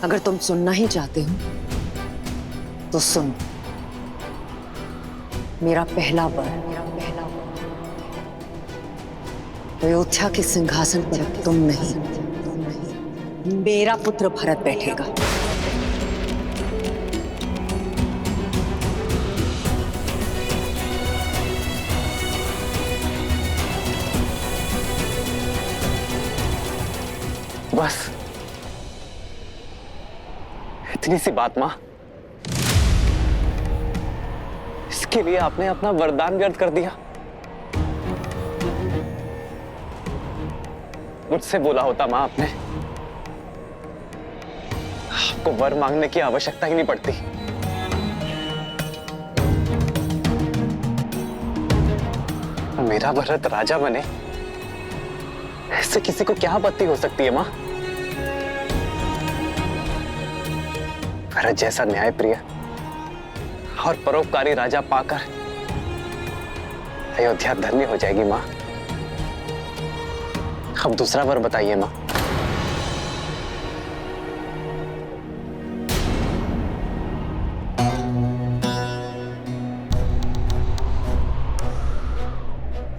अगर तुम सुनना ही चाहते हो तो सुनो। मेरा पहला वर अयोध्या के सिंहासन पर तुम नहीं, मेरा पुत्र भरत बैठेगा। बस इतनी सी बात मां। इसके लिए आपने अपना वरदान व्यर्थ कर दिया। मुझसे बोला होता मां आपने, आपको वर मांगने की आवश्यकता ही नहीं पड़ती। मेरा भरत राजा बने, इससे किसी को क्या आपत्ति हो सकती है मां? भरत जैसा न्यायप्रिय और परोपकारी राजा पाकर अयोध्या धन्य हो जाएगी मां। अब दूसरा वर बताइए मां।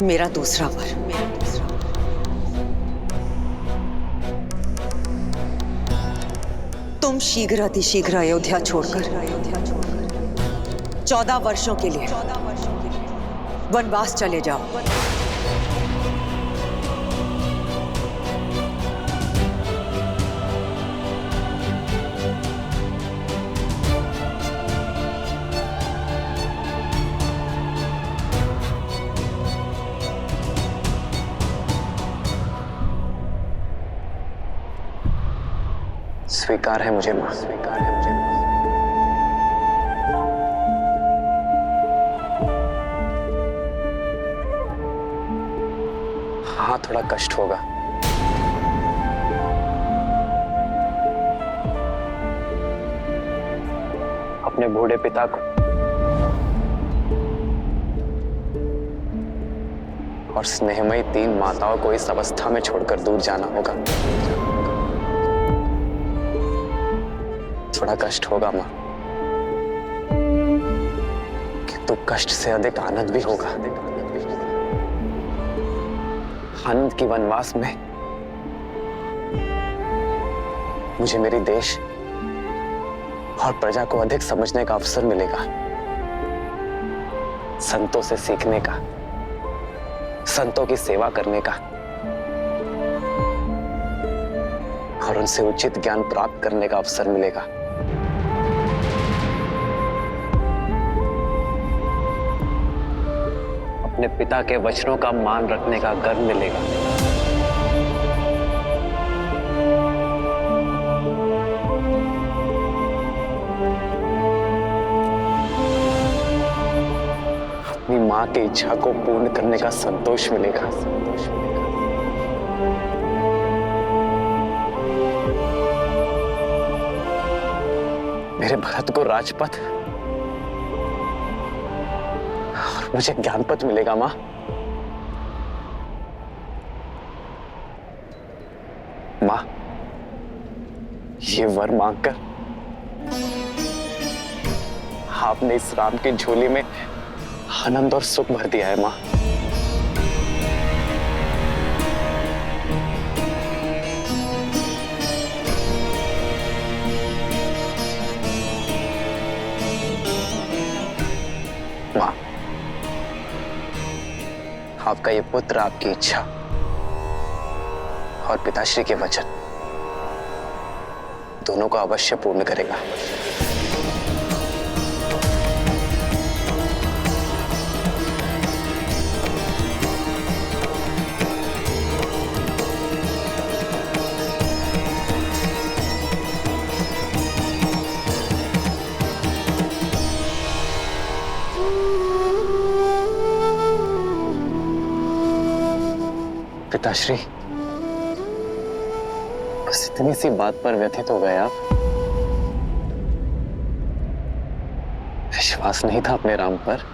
मेरा दूसरा वर तुम शीघ्र अतिशीघ्र अयोध्या छोड़कर 14 वर्षों के लिए वनवास चले जाओ। स्वीकार है मुझे मां, स्वीकार है मुझे मां। हाँ, थोड़ा कष्ट होगा। अपने बूढ़े पिता को और स्नेहमयी 3 माताओं को इस अवस्था में छोड़कर दूर जाना होगा। थोड़ा कष्ट होगा मां, किंतु कष्ट से अधिक आनंद भी होगा। आनंद की वनवास में मुझे मेरी देश और प्रजा को अधिक समझने का अवसर मिलेगा, संतों से सीखने का, संतों की सेवा करने का और उनसे उचित ज्ञान प्राप्त करने का अवसर मिलेगा। अपने पिता के वचनों का मान रखने का गर्व मिलेगा। अपनी मां की इच्छा को पूर्ण करने का संतोष मिलेगा। मेरे भरत को राजपथ और मुझे ज्ञानपथ मिलेगा मां। मां, ये वर मांगकर आपने इस राम की झोली में आनंद और सुख भर दिया है मां। मां, आपका ये पुत्र आपकी इच्छा और पिताश्री के वचन दोनों को अवश्य पूर्ण करेगा। पिताश्री, बस इतनी सी बात पर व्यथित हो गए आप? विश्वास नहीं था अपने राम पर?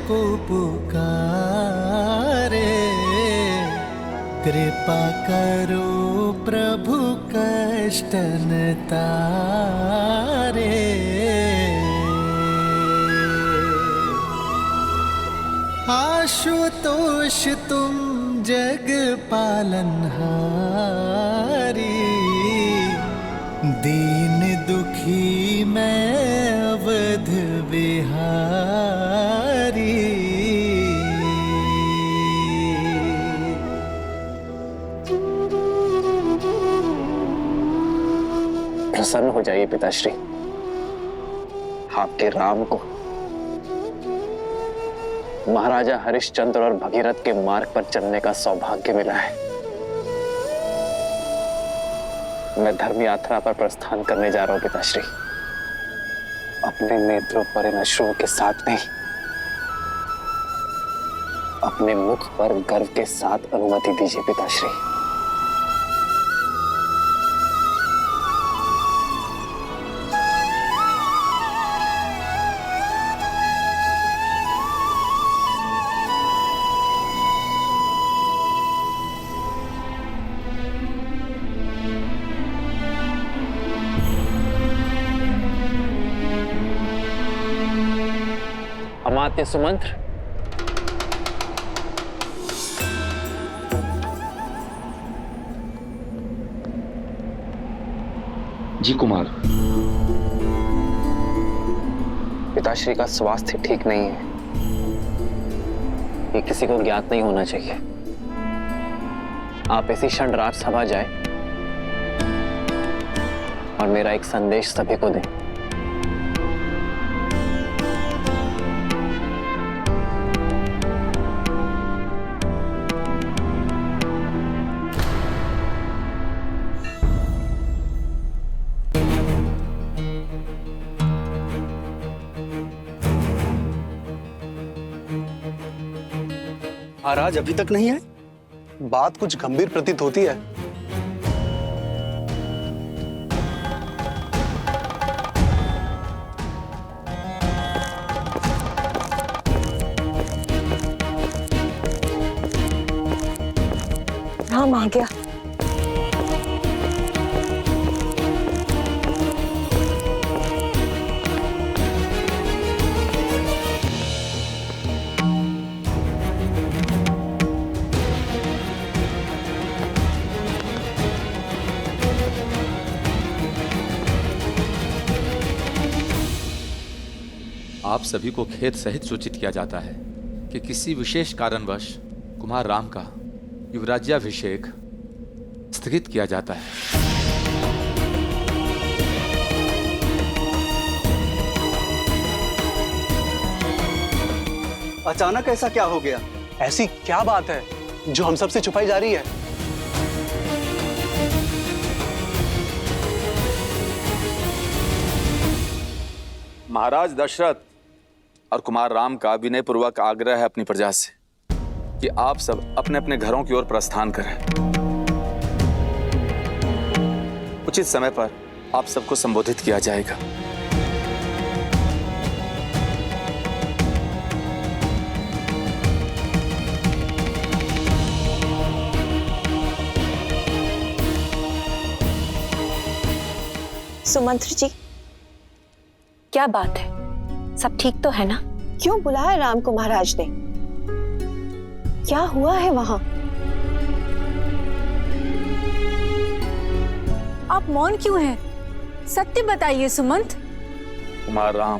को पुकारे, कृपा करो प्रभु कष्ट न तारे। आशुतोष तुम जग पालनहारी, दीन दुखी मैं अवध बिहारी। प्रसन्न हो जाइए पिताश्री, आपके राम को महाराजा हरिश्चंद्र और भगीरथ के मार्ग पर चलने का सौभाग्य मिला है। मैं धर्म यात्रा पर प्रस्थान करने जा रहा हूं पिताश्री। अपने नेत्रों पर इन अश्रुओं के साथ नहीं, अपने मुख पर गर्व के साथ अनुमति दीजिए पिताश्री। अमात्य सुमंत्र, जी कुमार। पिताश्री का स्वास्थ्य ठीक नहीं है, ये किसी को ज्ञात नहीं होना चाहिए। आप इसी क्षण राजसभा जाए और मेरा एक संदेश सभी को दें। महाराज अभी तक नहीं आए? बात कुछ गंभीर प्रतीत होती है। राम आ गया। आप सभी को खेद सहित सूचित किया जाता है कि किसी विशेष कारणवश कुमार राम का युवराज्याभिषेक स्थगित किया जाता है। अचानक ऐसा क्या हो गया? ऐसी क्या बात है जो हम सबसे छुपाई जा रही है? महाराज दशरथ और कुमार राम का विनयपूर्वक आग्रह है अपनी प्रजा से कि आप सब अपने अपने घरों की ओर प्रस्थान करें। उचित समय पर आप सबको संबोधित किया जाएगा। सुमंत्र जी, क्या बात है? सब ठीक तो है ना? क्यों बुलाया राम को महाराज ने? क्या हुआ है वहां? आप मौन क्यों हैं? सत्य बताइए सुमंत। कुमार राम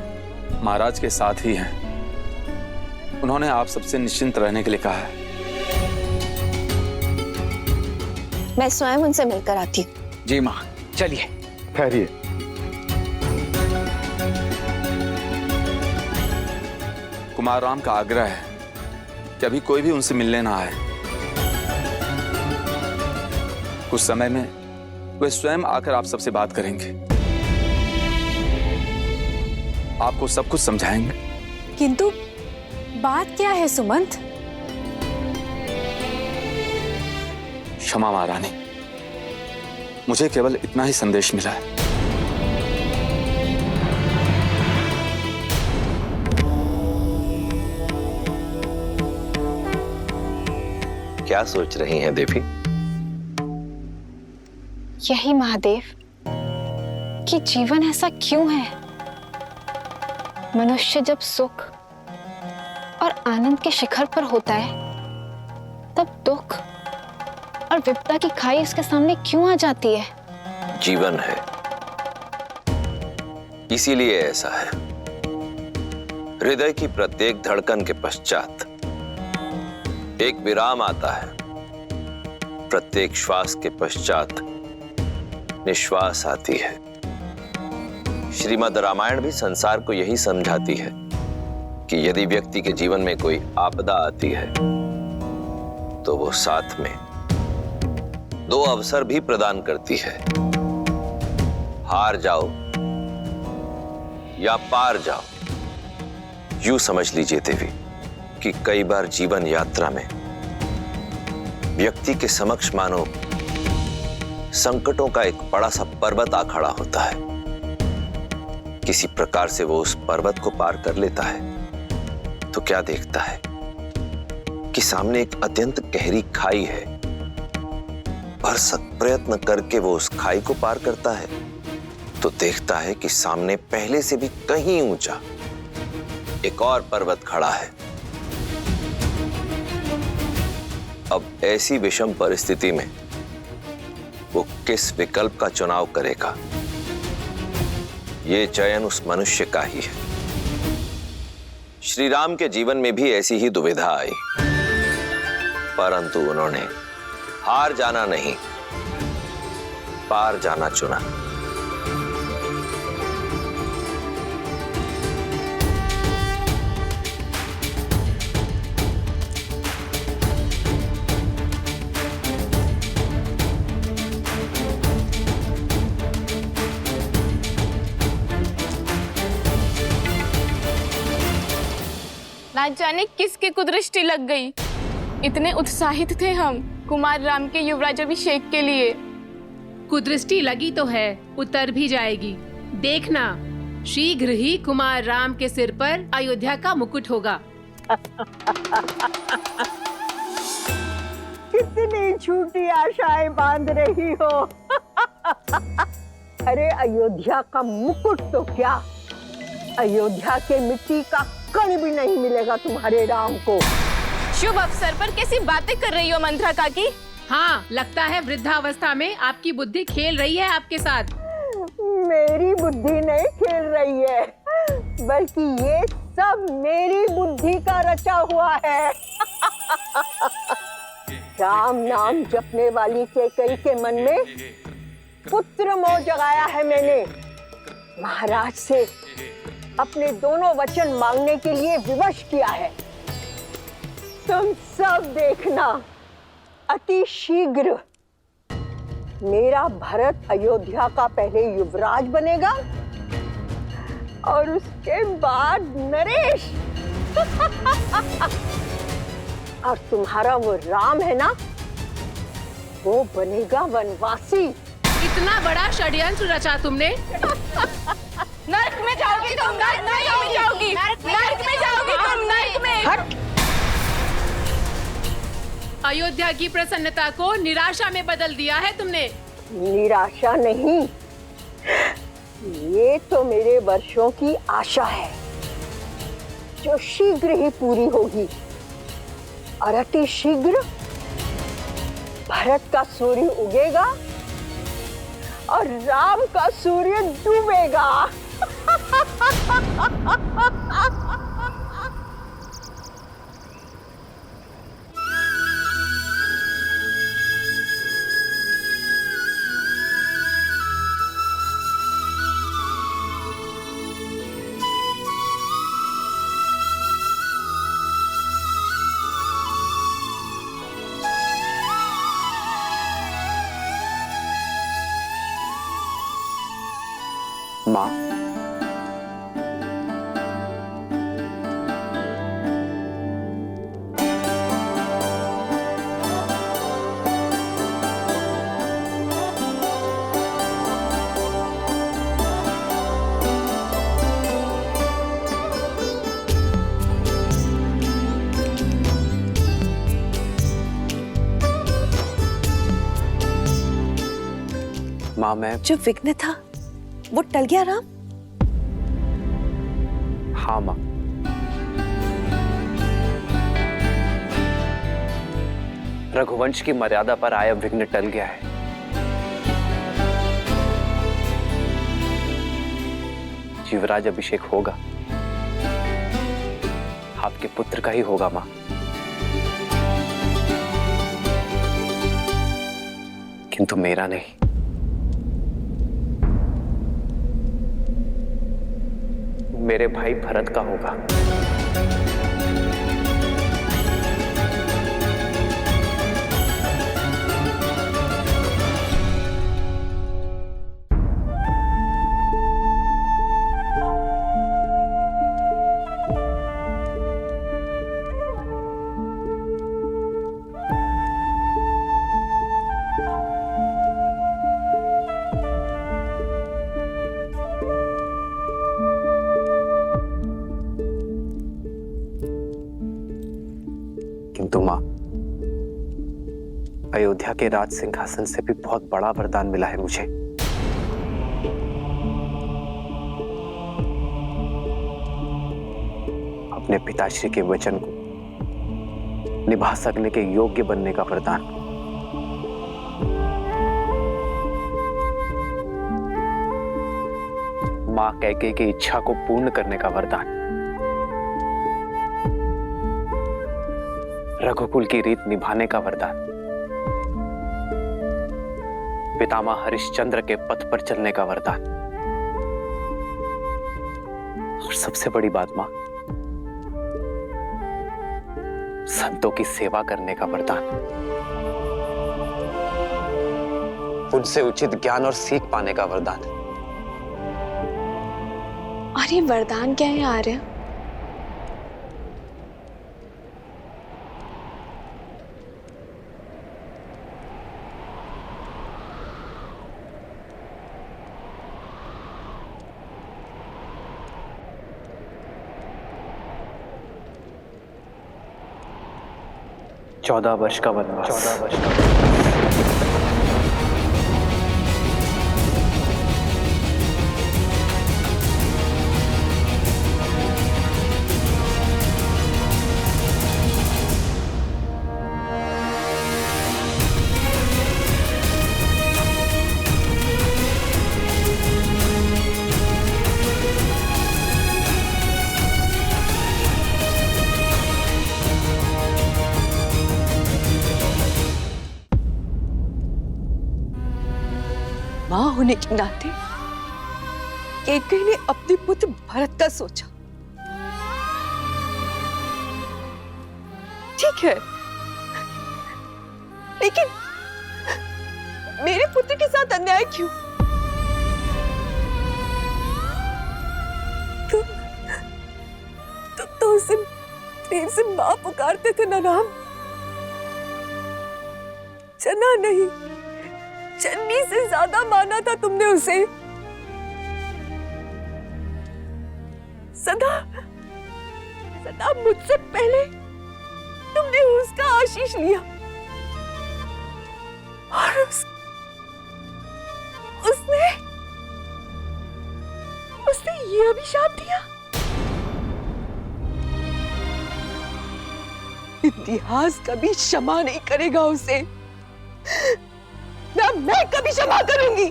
महाराज के साथ ही हैं। उन्होंने आप सबसे निश्चिंत रहने के लिए कहा है। मैं स्वयं उनसे मिलकर आती हूँ। जी मां, चलिए। ठहरिए। कुमार राम का आग्रह है कि अभी कोई भी उनसे मिलने ना आए। कुछ समय में वे स्वयं आकर आप सबसे बात करेंगे, आपको सब कुछ समझाएंगे। किंतु बात क्या है सुमंत? क्षमा महारानी, मुझे केवल इतना ही संदेश मिला है। क्या सोच रही हैं देवी? यही महादेव कि जीवन ऐसा क्यों है। मनुष्य जब सुख और आनंद के शिखर पर होता है तब दुख और विपदा की खाई उसके सामने क्यों आ जाती है। जीवन है, इसीलिए ऐसा है। हृदय की प्रत्येक धड़कन के पश्चात एक विराम आता है। प्रत्येक श्वास के पश्चात निश्वास आती है। श्रीमद् रामायण भी संसार को यही समझाती है कि यदि व्यक्ति के जीवन में कोई आपदा आती है तो वो साथ में दो अवसर भी प्रदान करती है। हार जाओ या पार जाओ। यूं समझ लीजिए देवी कि कई बार जीवन यात्रा में व्यक्ति के समक्ष मानो संकटों का एक बड़ा सा पर्वत आ खड़ा होता है। किसी प्रकार से वो उस पर्वत को पार कर लेता है तो क्या देखता है कि सामने एक अत्यंत गहरी खाई है। भरसक प्रयत्न करके वो उस खाई को पार करता है तो देखता है कि सामने पहले से भी कहीं ऊंचा एक और पर्वत खड़ा है। अब ऐसी विषम परिस्थिति में वो किस विकल्प का चुनाव करेगा, ये चयन उस मनुष्य का ही है। श्री राम के जीवन में भी ऐसी ही दुविधा आई, परंतु उन्होंने हार जाना नहीं, पार जाना चुना। ना जाने किसकी कुदृष्टि लग गई। इतने उत्साहित थे हम कुमार राम के युवराज अभिषेक के लिए। कुदृष्टि लगी तो है, उतर भी जाएगी। देखना, शीघ्र ही कुमार राम के सिर पर अयोध्या का मुकुट होगा। कितनी झूठी आशाएं बांध रही हो। अरे अयोध्या का मुकुट तो क्या, अयोध्या के मिट्टी का कण भी नहीं मिलेगा तुम्हारे राम को। शुभ अवसर पर कैसी बातें कर रही हो मंत्रा काकी? हाँ, लगता है वृद्धावस्था में आपकी बुद्धि खेल रही है आपके साथ। मेरी बुद्धि नहीं खेल रही है, बल्कि ये सब मेरी बुद्धि का रचा हुआ है। राम नाम जपने वाली कैकेयी के मन में पुत्र मोह जगाया है मैंने। महाराज से अपने दोनों वचन मांगने के लिए विवश किया है। तुम सब देखना, अति शीघ्र मेरा भरत अयोध्या का पहले युवराज बनेगा और उसके बाद नरेश। और तुम्हारा वो राम है ना, वो बनेगा वनवासी। इतना बड़ा षड्यंत्र रचा तुमने। नरक में जाओगी तुम, नरक में जाओगी, नरक में जाओगी तुम, नरक में। हट! अयोध्या की प्रसन्नता को निराशा में बदल दिया है तुमने। निराशा नहीं, ये तो मेरे वर्षों की आशा है जो शीघ्र ही पूरी होगी। और अति शीघ्र भरत का सूर्य उगेगा और राम का सूर्य डूबेगा। माँ, माँ मैं जो विघ्न था वो टल गया राम? हाँ माँ, रघुवंश की मर्यादा पर आया विघ्न टल गया है। युवराज अभिषेक होगा, आपके पुत्र का ही होगा माँ। किंतु मेरा नहीं। मेरे भाई भरत का होगा। किंतु मां, अयोध्या के राज सिंहासन से भी बहुत बड़ा वरदान मिला है मुझे। अपने पिताश्री के वचन को निभा सकने के योग्य बनने का वरदान। मां कैकेयी की इच्छा को पूर्ण करने का वरदान। रघुकुल की रीत निभाने का वरदान। पितामह हरिश्चंद्र के पथ पर चलने का वरदान। और सबसे बड़ी बात मां, संतों की सेवा करने का वरदान। उनसे उचित ज्ञान और सीख पाने का वरदान। और ये वरदान क्या है आर्य? चौदह वर्ष का वनवास। 14 वर्ष का मां होने के नाते कैकेयी ने अपने पुत्र भरत का सोचा। ठीक है, लेकिन मेरे पुत्र के साथ अन्याय क्यों? तुम तो उसे प्रेम से मां पुकारते थे ना राम? चना नहीं, चन्नी से ज्यादा माना था तुमने उसे। सदा सदा मुझसे पहले तुमने उसका आशीष लिया और उसने ये अभिशाप दिया। इतिहास कभी क्षमा नहीं करेगा उसे, ना मैं कभी क्षमा करूंगी।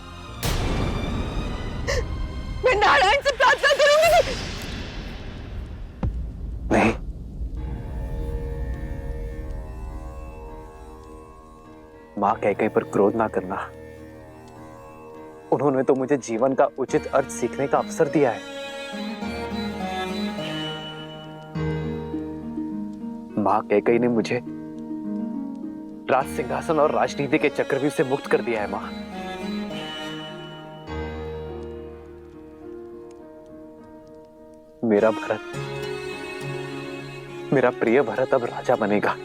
मैं नारायण से प्रार्थना करूंगी। नहीं, मां कैकेयी पर क्रोध ना करना। उन्होंने तो मुझे जीवन का उचित अर्थ सीखने का अवसर दिया है। मां कैकेयी ने मुझे राज सिंहासन और राजनीति के चक्रव्यूह से मुक्त कर दिया है मां। मेरा भरत, मेरा प्रिय भरत अब राजा बनेगा।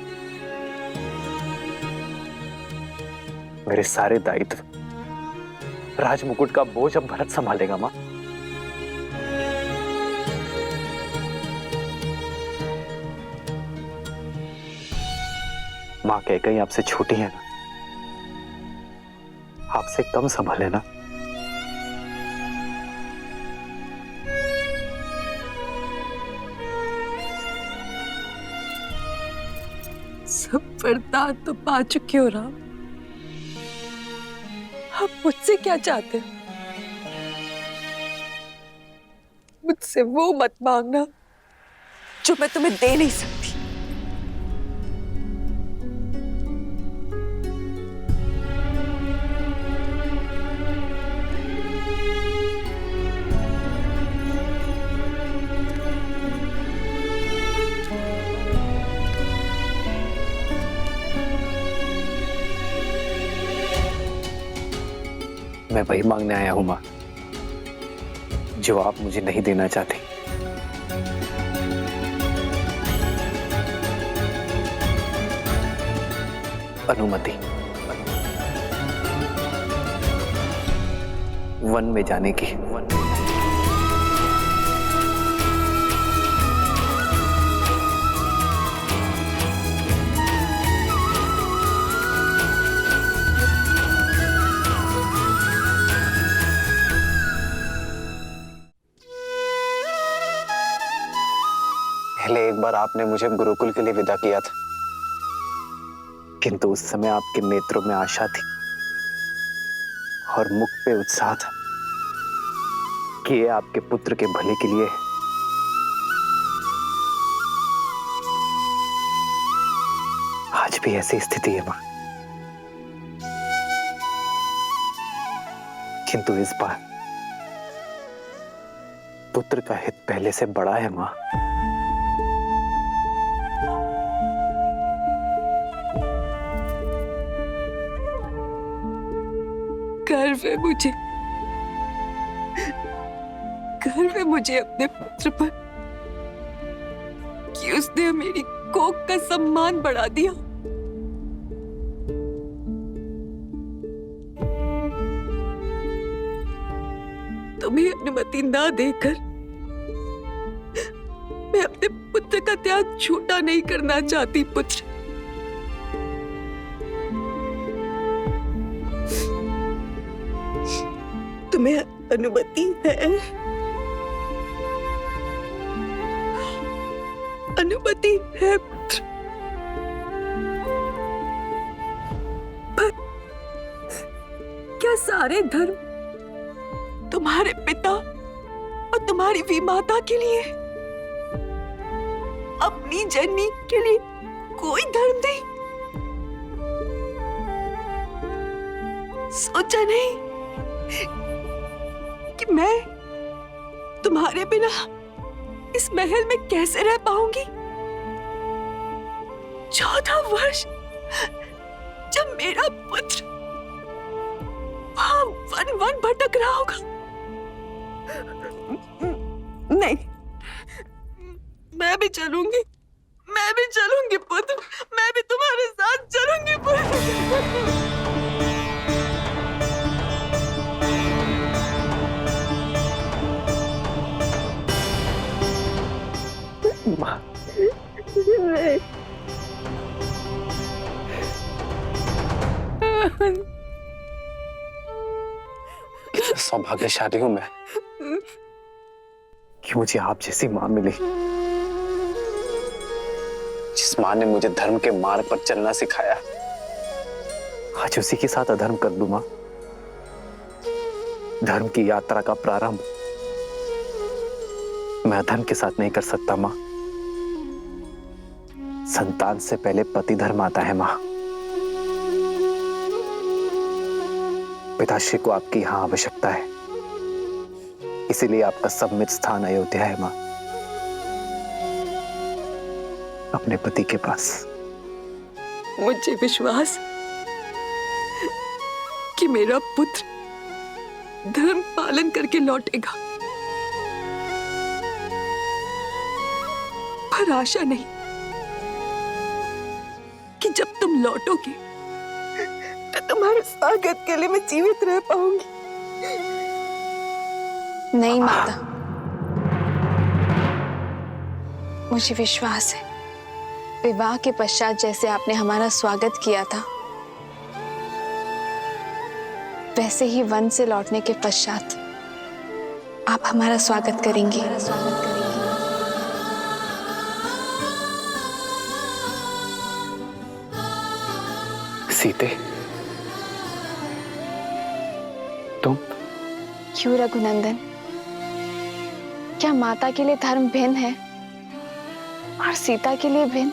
मेरे सारे दायित्व, राजमुकुट का बोझ अब भरत संभालेगा मां। मां कैकेयी आपसे छोटी है ना, आपसे कम संभाले ना। सब वरदान तो पा चुके हो राम, आप मुझसे क्या चाहते हो? मुझसे वो मत मांगना जो मैं तुम्हें दे नहीं सकती। मैं वही मांगने आया हूं मां, जो आप मुझे नहीं देना चाहती। अनुमति, वन में जाने की। पहले एक बार आपने मुझे गुरुकुल के लिए विदा किया था, किंतु उस समय आपके नेत्रों में आशा थी और मुख पे उत्साह था कि ये आपके पुत्र के भले के लिए है। आज भी ऐसी स्थिति है मां, किंतु इस बार पुत्र का हित पहले से बड़ा है मां। गर्व है मुझे, गर्व है मुझे अपने पुत्र पर कि उसने मेरी कोख का सम्मान बढ़ा दिया। तुम्हें अनुमति ना देकर मैं अपने पुत्र का त्याग झूठा नहीं करना चाहती। पुत्र, तुम्हें अनुमति है, अनुमति है पुत्र, पर क्या सारे धर्म तुम्हारे पिता और तुम्हारी विमाता के लिए, अपनी जननी के लिए कोई धर्म नहीं? सोचा नहीं कि मैं तुम्हारे बिना इस महल में कैसे रह पाऊंगी? 14 वर्ष जब मेरा पुत्र वहां वन वन भटक रहा होगा। नहीं, मैं भी चलूंगी, मैं भी चलूंगी पुत्र, मैं भी तुम्हारे साथ चलूंगी पुत्र। मां, कितना सौभाग्यशाली हूं मैं कि मुझे आप जैसी मां मिली, जिस मां ने मुझे धर्म के मार्ग पर चलना सिखाया। आज उसी के साथ अधर्म कर दूं मां। धर्म की यात्रा का प्रारंभ मैं अधर्म के साथ नहीं कर सकता मां। संतान से पहले पति धर्म आता है मां। पिताश्री को आपकी यहां आवश्यकता है, इसीलिए आपका सम्मित स्थान अयोध्या है मां, अपने पति के पास। मुझे विश्वास कि मेरा पुत्र धर्म पालन करके लौटेगा, पर आशा नहीं कि जब तुम लौटोगे तो तुम्हारे स्वागत के लिए मैं जीवित रह पाऊंगी। नहीं माता, मुझे विश्वास है विवाह के पश्चात जैसे आपने हमारा स्वागत किया था, वैसे ही वन से लौटने के पश्चात आप हमारा स्वागत करेंगी। सीते, तुम? क्यों रघुनंदन, क्या माता के लिए धर्म भिन्न है और सीता के लिए भिन्न?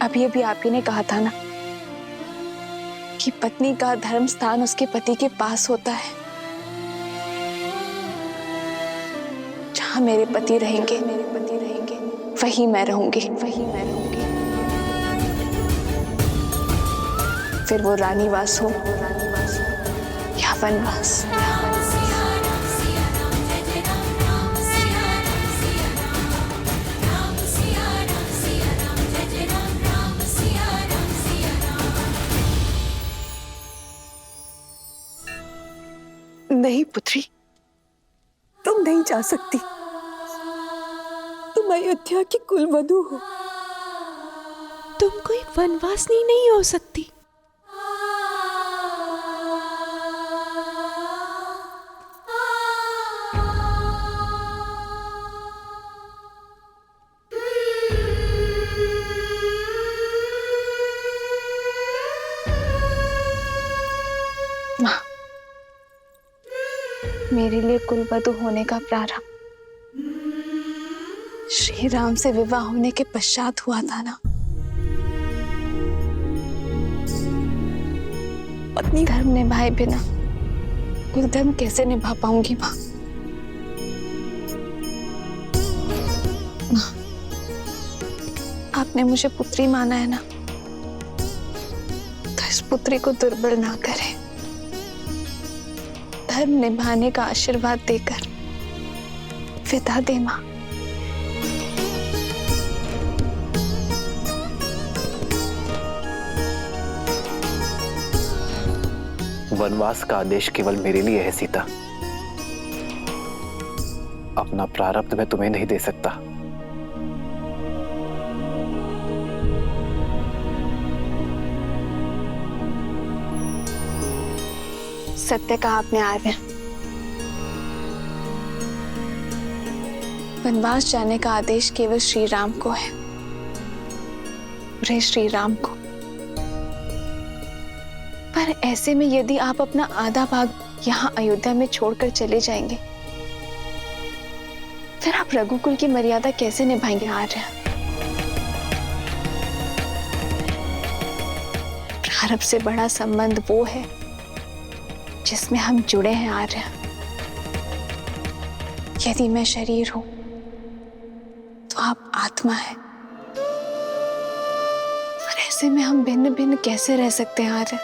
अभी अभी आप ही ने कहा था ना कि पत्नी का धर्म स्थान उसके पति के पास होता है। जहां मेरे पति रहेंगे वहीं मैं रहूंगी। फिर वो रानीवास हो या वनवास। नहीं पुत्री, तुम नहीं जा सकती। तुम अयोध्या की कुलवधू हो। तुम कोई वनवासनी नहीं हो सकती। मेरे लिए कुलवधू होने का प्रारंभ श्री राम से विवाह होने के पश्चात हुआ था ना। पत्नी धर्म निभाए बिना कुल धर्म कैसे निभा पाऊंगी माँ? आपने मुझे पुत्री माना है ना, तो इस पुत्री को दुर्बल ना करें। धर्म निभाने का आशीर्वाद देकर विदा दे मां। वनवास का आदेश केवल मेरे लिए है सीता। अपना प्रारब्ध मैं तुम्हें नहीं दे सकता। सत्य कहा आपने आर्य। वनवास जाने का आदेश केवल श्री राम को है, रे श्री राम को। पर ऐसे में यदि आप अपना आधा भाग यहाँ अयोध्या में छोड़कर चले जाएंगे, फिर आप रघुकुल की मर्यादा कैसे निभाएंगे आर्य? प्रारब्ध से बड़ा संबंध वो है जिसमें हम जुड़े हैं आर्य। यदि मैं शरीर हूं तो आप आत्मा है, और ऐसे में हम भिन्न भिन्न कैसे रह सकते हैं आर्य?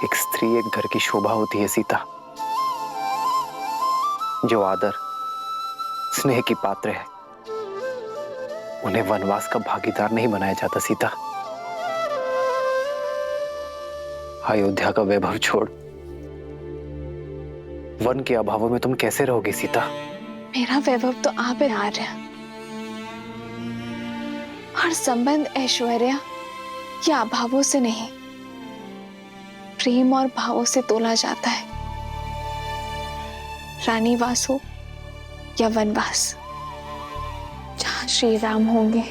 एक स्त्री एक घर की शोभा होती है सीता, जो आदर स्नेह की पात्र है। उन्हें वनवास का भागीदार नहीं बनाया जाता सीता। अयोध्या का वैभव छोड़ वन के अभावों में तुम कैसे रहोगी सीता? मेरा वैभव तो आप है आर्य, और संबंध ऐश्वर्य या अभावों से नहीं, प्रेम और भावों से तोला जाता है। रानीवास हो या वनवास, जहां श्री राम होंगे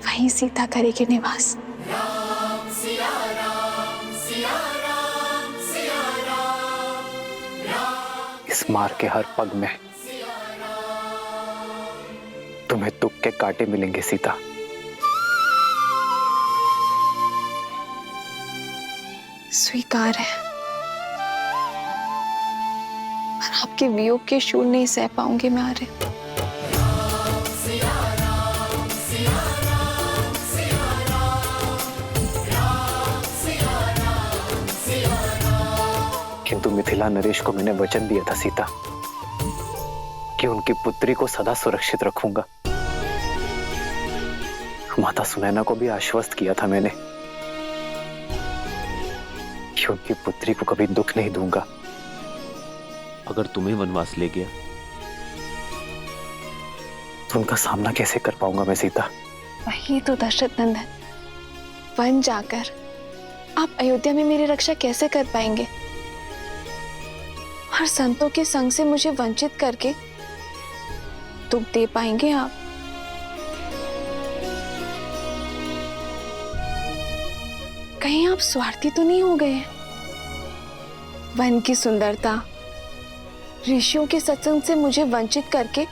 वहीं सीता करेगी निवास। इस मार के हर पग में तुम्हें दुख के कांटे मिलेंगे सीता। स्वीकार है, पर आपके वियोग के शूल नहीं सह पाऊंगी मैं आर्य। किंतु मिथिला नरेश को मैंने वचन दिया था सीता कि उनकी पुत्री को सदा सुरक्षित रखूंगा। माता सुनैना को भी आश्वस्त किया था मैंने कि उनकी पुत्री को कभी दुख नहीं दूंगा। अगर तुम्हें वनवास ले गया तो उनका सामना कैसे कर पाऊंगा मैं सीता? वही तो दशरथ नंदन, वन जाकर आप अयोध्या में मेरी रक्षा कैसे कर पाएंगे? और संतों के संग से मुझे वंचित करके दुख दे पाएंगे आप? कहीं आप स्वार्थी तो नहीं हो गए? वन की सुंदरता, ऋषियों के सत्संग से मुझे वंचित करके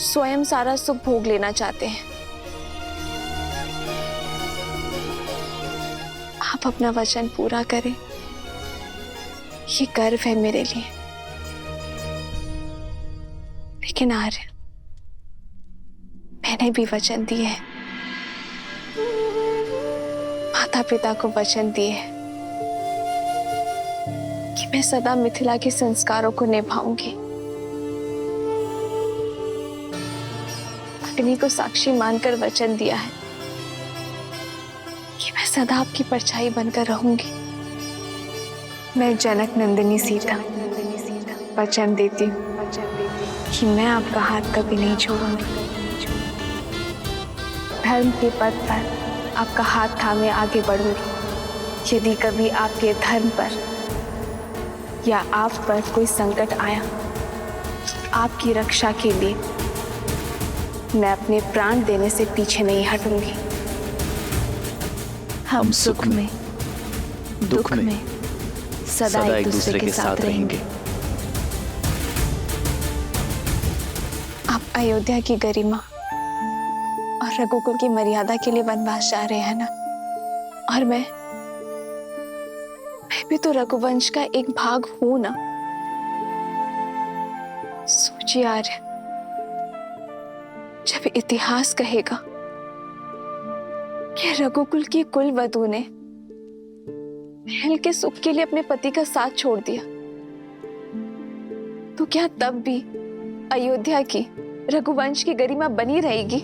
स्वयं सारा सुख भोग लेना चाहते हैं। आप अपना वचन पूरा करें, ये गर्व है मेरे लिए। लेकिन आर्य, मैंने भी वचन दिए है, माता पिता को वचन दिए है कि मैं सदा मिथिला के संस्कारों को निभाऊंगी। अग्नि को साक्षी मानकर वचन दिया है कि मैं सदा आपकी परछाई बनकर रहूंगी। मैं जनक नंदिनी सीता वचन देती हूँ कि मैं आपका हाथ कभी नहीं छोड़ूंगी। धर्म के पथ पर आपका हाथ थामे आगे बढ़ूंगी। यदि कभी आपके धर्म पर या आप पर कोई संकट आया, आपकी रक्षा के लिए मैं अपने प्राण देने से पीछे नहीं हटूंगी। हम सुख में दुख में सदा एक दूसरे के साथ रहेंगे। आप अयोध्या की गरिमा और रघुकुल की मर्यादा के लिए वनवास जा रहे हैं ना? और मैं भी तो रघुवंश का एक भाग हूं ना। सोचिए आर्य, जब इतिहास कहेगा कि रघुकुल की कुल वधू ने महल के सुख के लिए अपने पति का साथ छोड़ दिया, तो क्या तब भी अयोध्या की रघुवंश की गरिमा बनी रहेगी?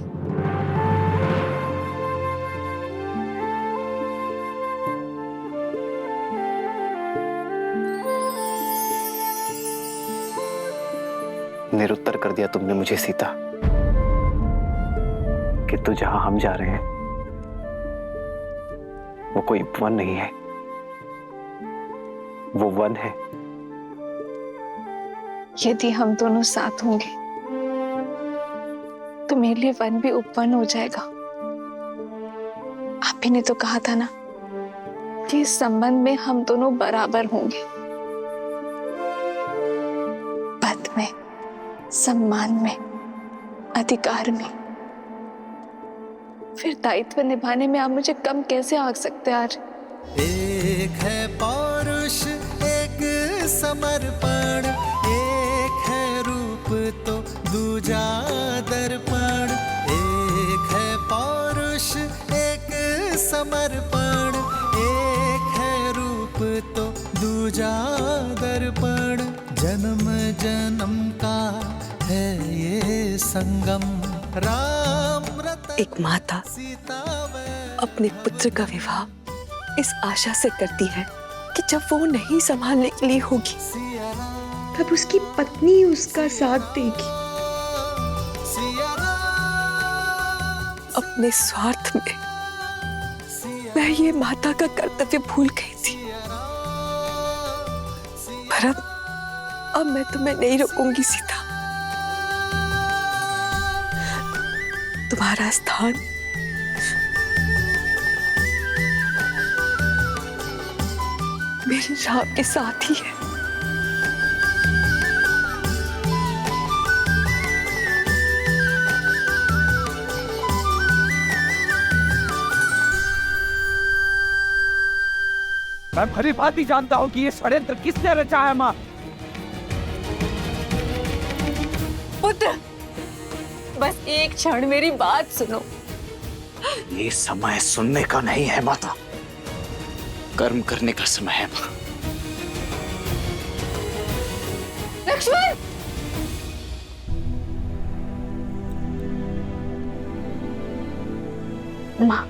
निरुत्तर कर दिया तुमने मुझे सीता कि तो जहां हम जा रहे हैं वो कोई वन नहीं है, वो वन है। यदि हम दोनों साथ होंगे तो मेरे लिए वन भी उपवन हो जाएगा। आप ही ने तो कहा था ना कि इस संबंध में हम दोनों बराबर होंगे, पद में, सम्मान में, अधिकार में। फिर दायित्व निभाने में आप मुझे कम कैसे आंक सकते हैं? एक है पौरुष, एक समर्पण, एक है रूप तो दूजा दर्पण। एक है पौरुष, एक समर्पण, एक है रूप तो दूजा दर्पण। जन्म जन्म का है ये संगम, राम रतन एक माता अपने पुत्र का विवाह इस आशा से करती है कि जब वो नहीं संभालने के लिए होगी तब उसकी पत्नी उसका साथ देगी। अपने स्वार्थ में मैं ये माता का कर्तव्य भूल गई थी, पर अब मैं तुम्हें नहीं रोकूंगी सीता। तुम्हारा स्थान मेरे राम के साथ ही है। मैं भली भांति जानता हूं कि ये षड्यंत्र किसने रचा है। मां, पुत्र, बस एक क्षण मेरी बात सुनो। ये समय सुनने का नहीं है माता, कर्म करने का समय है मां। लक्ष्मण! माँ,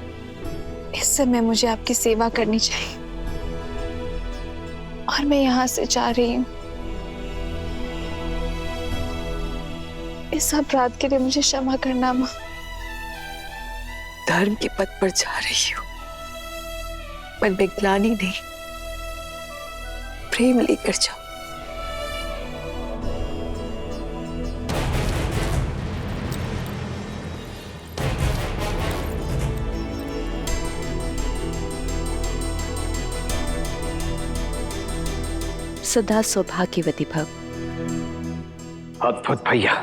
इस समय मुझे आपकी सेवा करनी चाहिए और मैं यहाँ से जा रही हूँ। इस अपराध के लिए मुझे क्षमा करना माँ। धर्म के पथ पर जा रही हूँ, मन में ग्लानि नहीं, प्रेम लेकर जाओ। सदा सौभाग्यवती भव। अद्भुत भैया,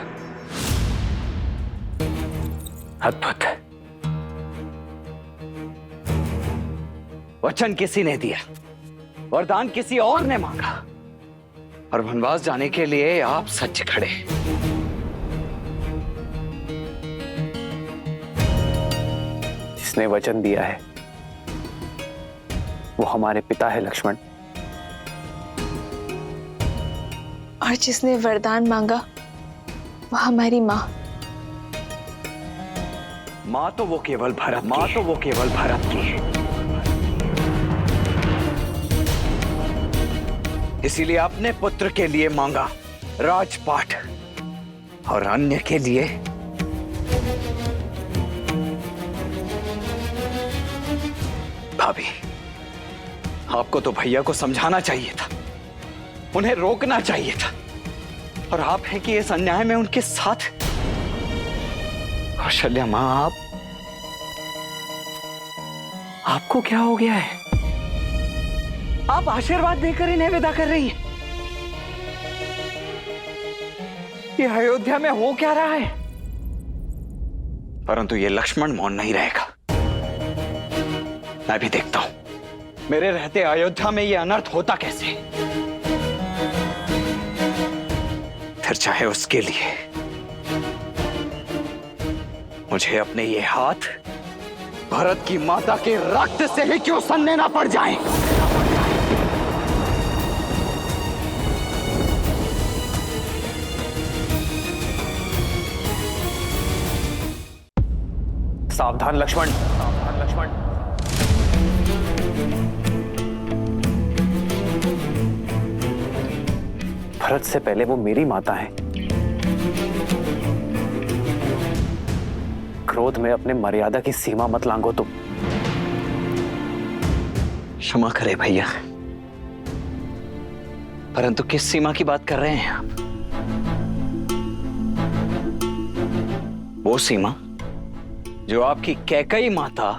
अद्भुत। वचन किसी ने दिया, वरदान किसी और ने मांगा, और वनवास जाने के लिए आप सच खड़े। जिसने वचन दिया है वो हमारे पिता है लक्ष्मण, और जिसने वरदान मांगा वो हमारी माँ। माँ तो वो केवल भरत की है। इसीलिए अपने पुत्र के लिए मांगा राजपाट, और अन्य के लिए भाभी, आपको तो भैया को समझाना चाहिए था, उन्हें रोकना चाहिए था, और आप हैं कि इस अन्याय में उनके साथ। कौशल्या मां, आपको क्या हो गया है? आप आशीर्वाद देकर इन्हें विदा कर रही हैं। ये अयोध्या में हो क्या रहा है? परंतु ये लक्ष्मण मौन नहीं रहेगा। मैं भी देखता हूं मेरे रहते अयोध्या में ये अनर्थ होता कैसे। फिर चाहे उसके लिए मुझे अपने ये हाथ भरत की माता के रक्त से ही क्यों सनने ना पड़ जाएं। सावधान लक्ष्मण, सावधान लक्ष्मण। भरत से पहले वो मेरी माता है। क्रोध में अपने मर्यादा की सीमा मत लांघो तुम। क्षमा करे भैया, परंतु किस सीमा की बात कर रहे हैं आप? वो सीमा जो आपकी कैकई माता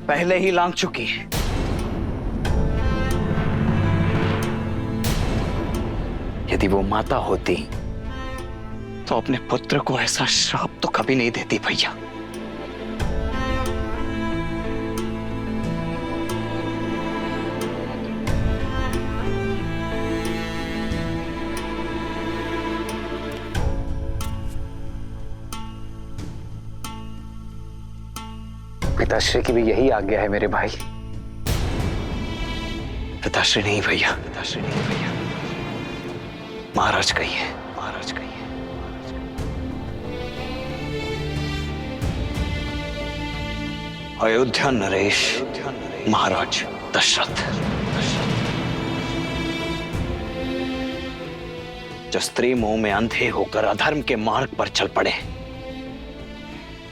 पहले ही लांघ चुकी है। यदि वो माता होती तो अपने पुत्र को ऐसा श्राप तो कभी नहीं देती भैया। पिताश्री की भी यही आज्ञा है मेरे भाई। पिताश्री नहीं भैया, पिताश्री नहीं भैया, महाराज कहिए, महाराज कहिए। अयोध्या नरेश महाराज दशरथ, जो स्त्री मोह में अंधे होकर अधर्म के मार्ग पर चल पड़े,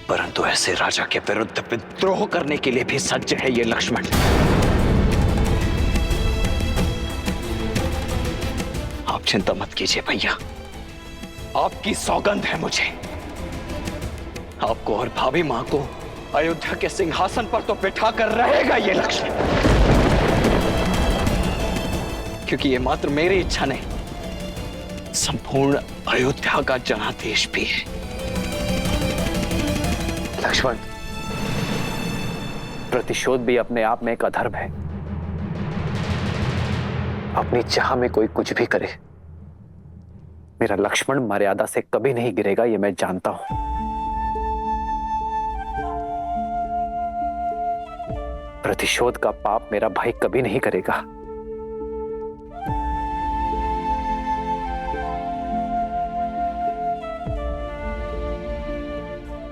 परंतु ऐसे राजा के विरुद्ध विद्रोह करने के लिए भी सज्ज है ये लक्ष्मण। आप चिंता मत कीजिए भैया, आपकी सौगंध है मुझे। आपको और भाभी मां को अयोध्या के सिंहासन पर तो बिठा कर रहेगा ये लक्ष्मण, क्योंकि ये मात्र मेरी इच्छा नहीं, संपूर्ण अयोध्या का जनादेश भी है। लक्ष्मण, प्रतिशोध भी अपने आप में एक अधर्म है। अपनी चाह में कोई कुछ भी करे, मेरा लक्ष्मण मर्यादा से कभी नहीं गिरेगा, ये मैं जानता हूं। प्रतिशोध का पाप मेरा भाई कभी नहीं करेगा।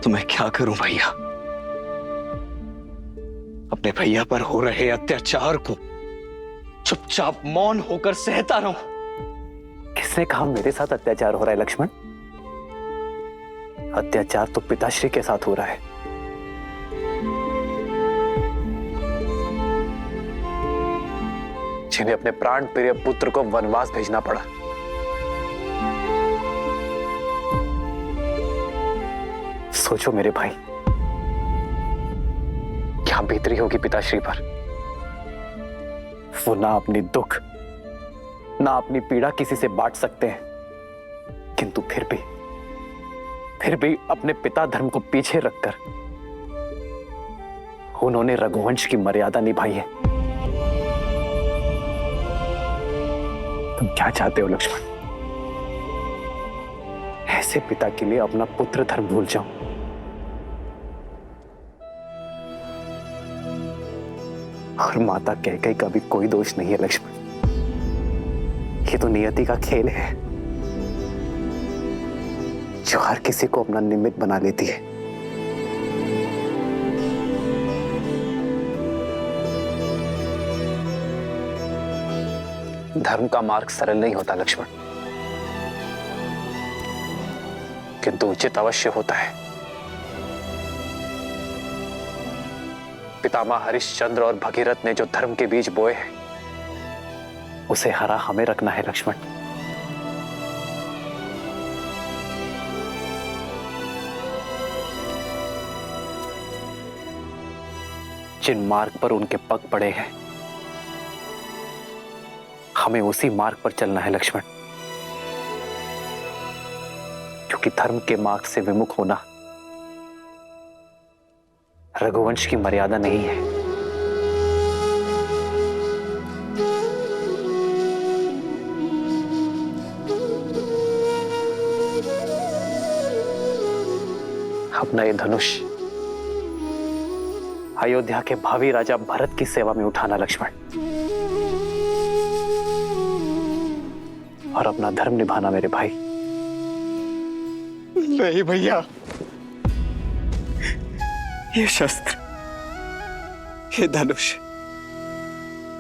तो मैं क्या करूं भैया? अपने भैया पर हो रहे अत्याचार को चुपचाप मौन होकर सहता रहूं? किसने कहा मेरे साथ अत्याचार हो रहा है लक्ष्मण? अत्याचार तो पिताश्री के साथ हो रहा है। जिन्हें अपने प्राण प्रिय पुत्र को वनवास भेजना पड़ा। सोचो मेरे भाई, क्या बीत रही होगी पिताश्री पर। वो ना अपनी दुख ना अपनी पीड़ा किसी से बांट सकते हैं, किंतु फिर भी अपने पिता धर्म को पीछे रखकर उन्होंने रघुवंश की मर्यादा निभाई है। तुम क्या चाहते हो लक्ष्मण? ऐसे पिता के लिए अपना पुत्र धर्म भूल जाऊं? और माता कैकेयी का भी कोई दोष नहीं है लक्ष्मण। ये तो नियति का खेल है जो हर किसी को अपना निमित्त बना लेती है। धर्म का मार्ग सरल नहीं होता लक्ष्मण, किंतु उचित अवश्य होता है। पितामह हरिश्चंद्र और भगीरथ ने जो धर्म के बीज बोए हैं उसे हरा हमें रखना है लक्ष्मण। जिन मार्ग पर उनके पग पड़े हैं हमें उसी मार्ग पर चलना है लक्ष्मण, क्योंकि धर्म के मार्ग से विमुख होना रघुवंश की मर्यादा नहीं है। अपना ये धनुष अयोध्या के भावी राजा भरत की सेवा में उठाना लक्ष्मण, और अपना धर्म निभाना मेरे भाई। नहीं भैया, ये शस्त्र, ये धनुष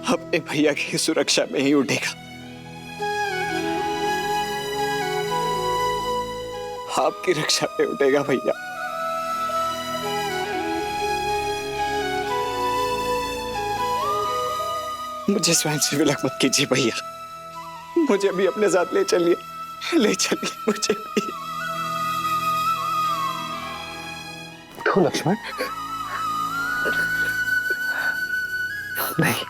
अपने भैया की सुरक्षा में ही उठेगा। आपकी रक्षा में उठेगा भैया। मुझे स्वयं से विलक मत कीजिए भैया, मुझे भी अपने साथ ले चलिए, ले चलिए मुझे भी। तो लक्ष्मण नहीं,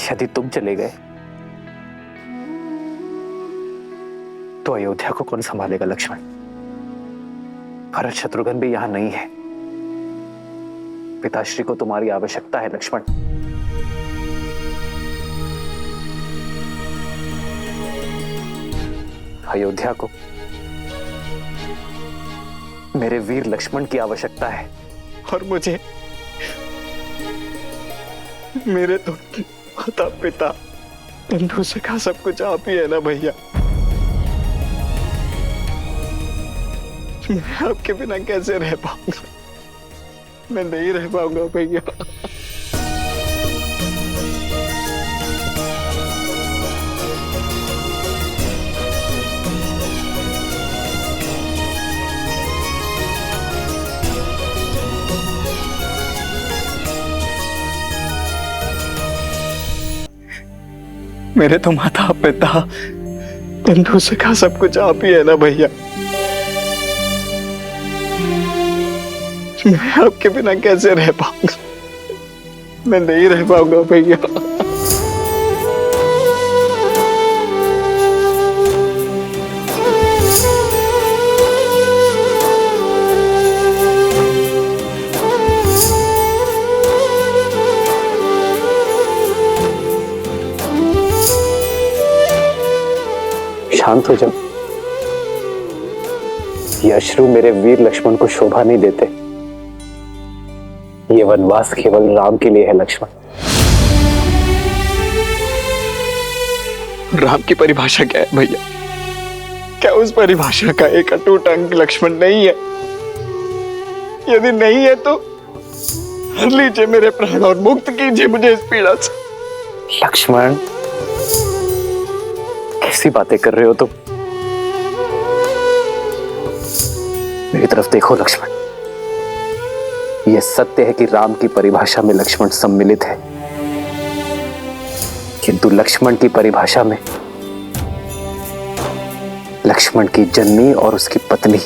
यदि तुम चले गए तो अयोध्या को कौन संभालेगा लक्ष्मण? भरत शत्रुघ्न भी यहां नहीं है। पिताश्री को तुम्हारी आवश्यकता है लक्ष्मण। अयोध्या को मेरे वीर लक्ष्मण की आवश्यकता है। और मुझे मेरे तो माता पिता बंधु सखा सब कुछ आप ही है ना भैया। मैं आपके बिना कैसे रह पाऊंगा? मैं नहीं रह पाऊंगा भैया। मेरे तो माता पिता बंधु सखा सब कुछ आप ही है ना भैया। मैं आपके बिना कैसे रह पाऊंगा? मैं नहीं रह पाऊंगा भैया। शांत हो जाओ। ये अश्रु मेरे वीर लक्ष्मण को शोभा नहीं देते। ये वनवास केवल राम के लिए है लक्ष्मण। राम की परिभाषा क्या है भैया? क्या उस परिभाषा का एक अटूट अंग लक्ष्मण नहीं है? यदि नहीं है तो हर लीजिए मेरे प्राण और मुक्त कीजिए मुझे इस पीड़ा से। लक्ष्मण कैसी बातें कर रहे हो तुम? मेरी तरफ देखो लक्ष्मण। यह सत्य है कि राम की परिभाषा में लक्ष्मण सम्मिलित है, किंतु लक्ष्मण की परिभाषा में लक्ष्मण की जननी और उसकी पत्नी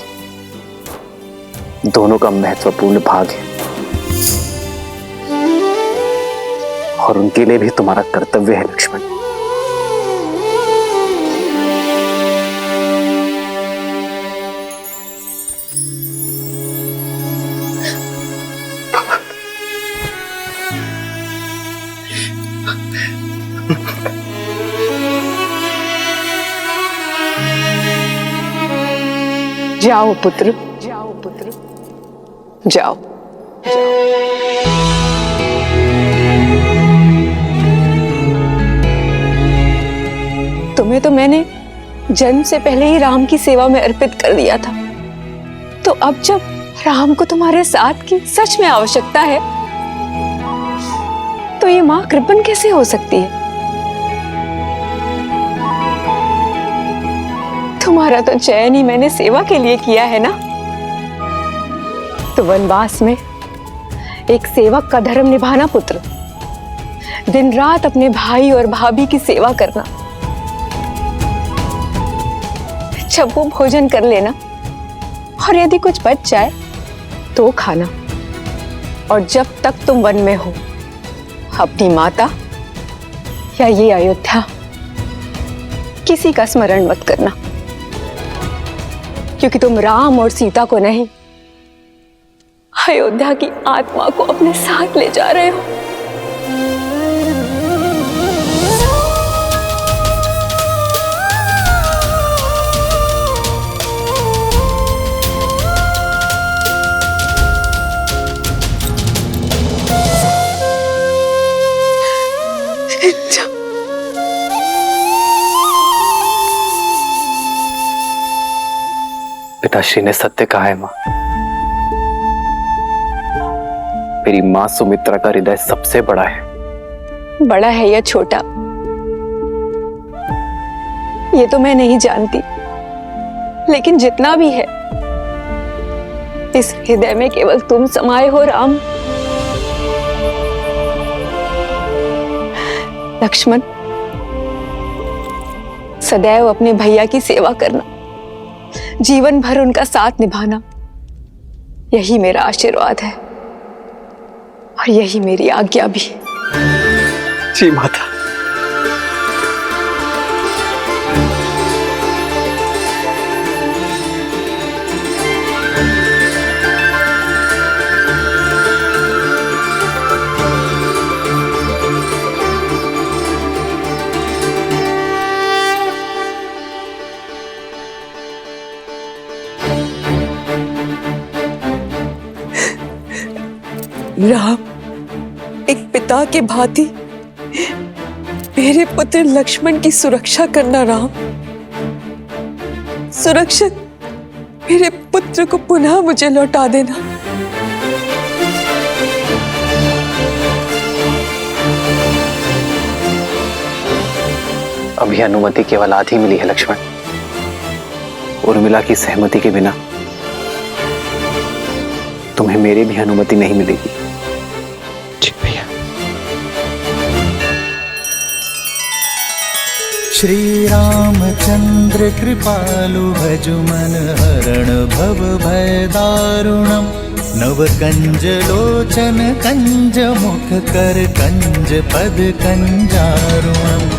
दोनों का महत्वपूर्ण भाग है। और उनके लिए भी तुम्हारा कर्तव्य है लक्ष्मण। जाओ पुत्र, जाओ पुत्र, जाओ। तुम्हें तो मैंने जन्म से पहले ही राम की सेवा में अर्पित कर दिया था, तो अब जब राम को तुम्हारे साथ की सच में आवश्यकता है, तो ये मां कृपण कैसे हो सकती है? तुम्हारा तो चयन ही मैंने सेवा के लिए किया है ना। तो वनवास में एक सेवक का धर्म निभाना पुत्र, दिन रात अपने भाई और भाभी की सेवा करना, जब वो भोजन कर लेना और यदि कुछ बच जाए तो खाना, और जब तक तुम वन में हो अपनी माता या ये अयोध्या किसी का स्मरण मत करना, क्योंकि तुम राम और सीता को नहीं, अयोध्या की आत्मा को अपने साथ ले जा रहे हो। पिताश्री ने सत्य कहा है मां। मेरी मां सुमित्रा का हृदय सबसे बड़ा है। बड़ा है या छोटा, ये तो मैं नहीं जानती, लेकिन जितना भी है, इस हृदय में केवल तुम समाये हो राम। लक्ष्मण, सदैव अपने भैया की सेवा करना, जीवन भर उनका साथ निभाना, यही मेरा आशीर्वाद है और यही मेरी आज्ञा भी। जी माता। राम, एक पिता के भांति मेरे पुत्र लक्ष्मण की सुरक्षा करना राम। सुरक्षित मेरे पुत्र को पुनः मुझे लौटा देना। अभी अनुमति केवल आधी मिली है लक्ष्मण। उर्मिला की सहमति के बिना तुम्हें मेरी भी अनुमति नहीं मिलेगी। जी भैया। श्री रामचंद्र कृपालु भजु मन हरण भव भय दारुणम। नव कंज लोचन कंज मुख कर कंज पद कंजारुणम।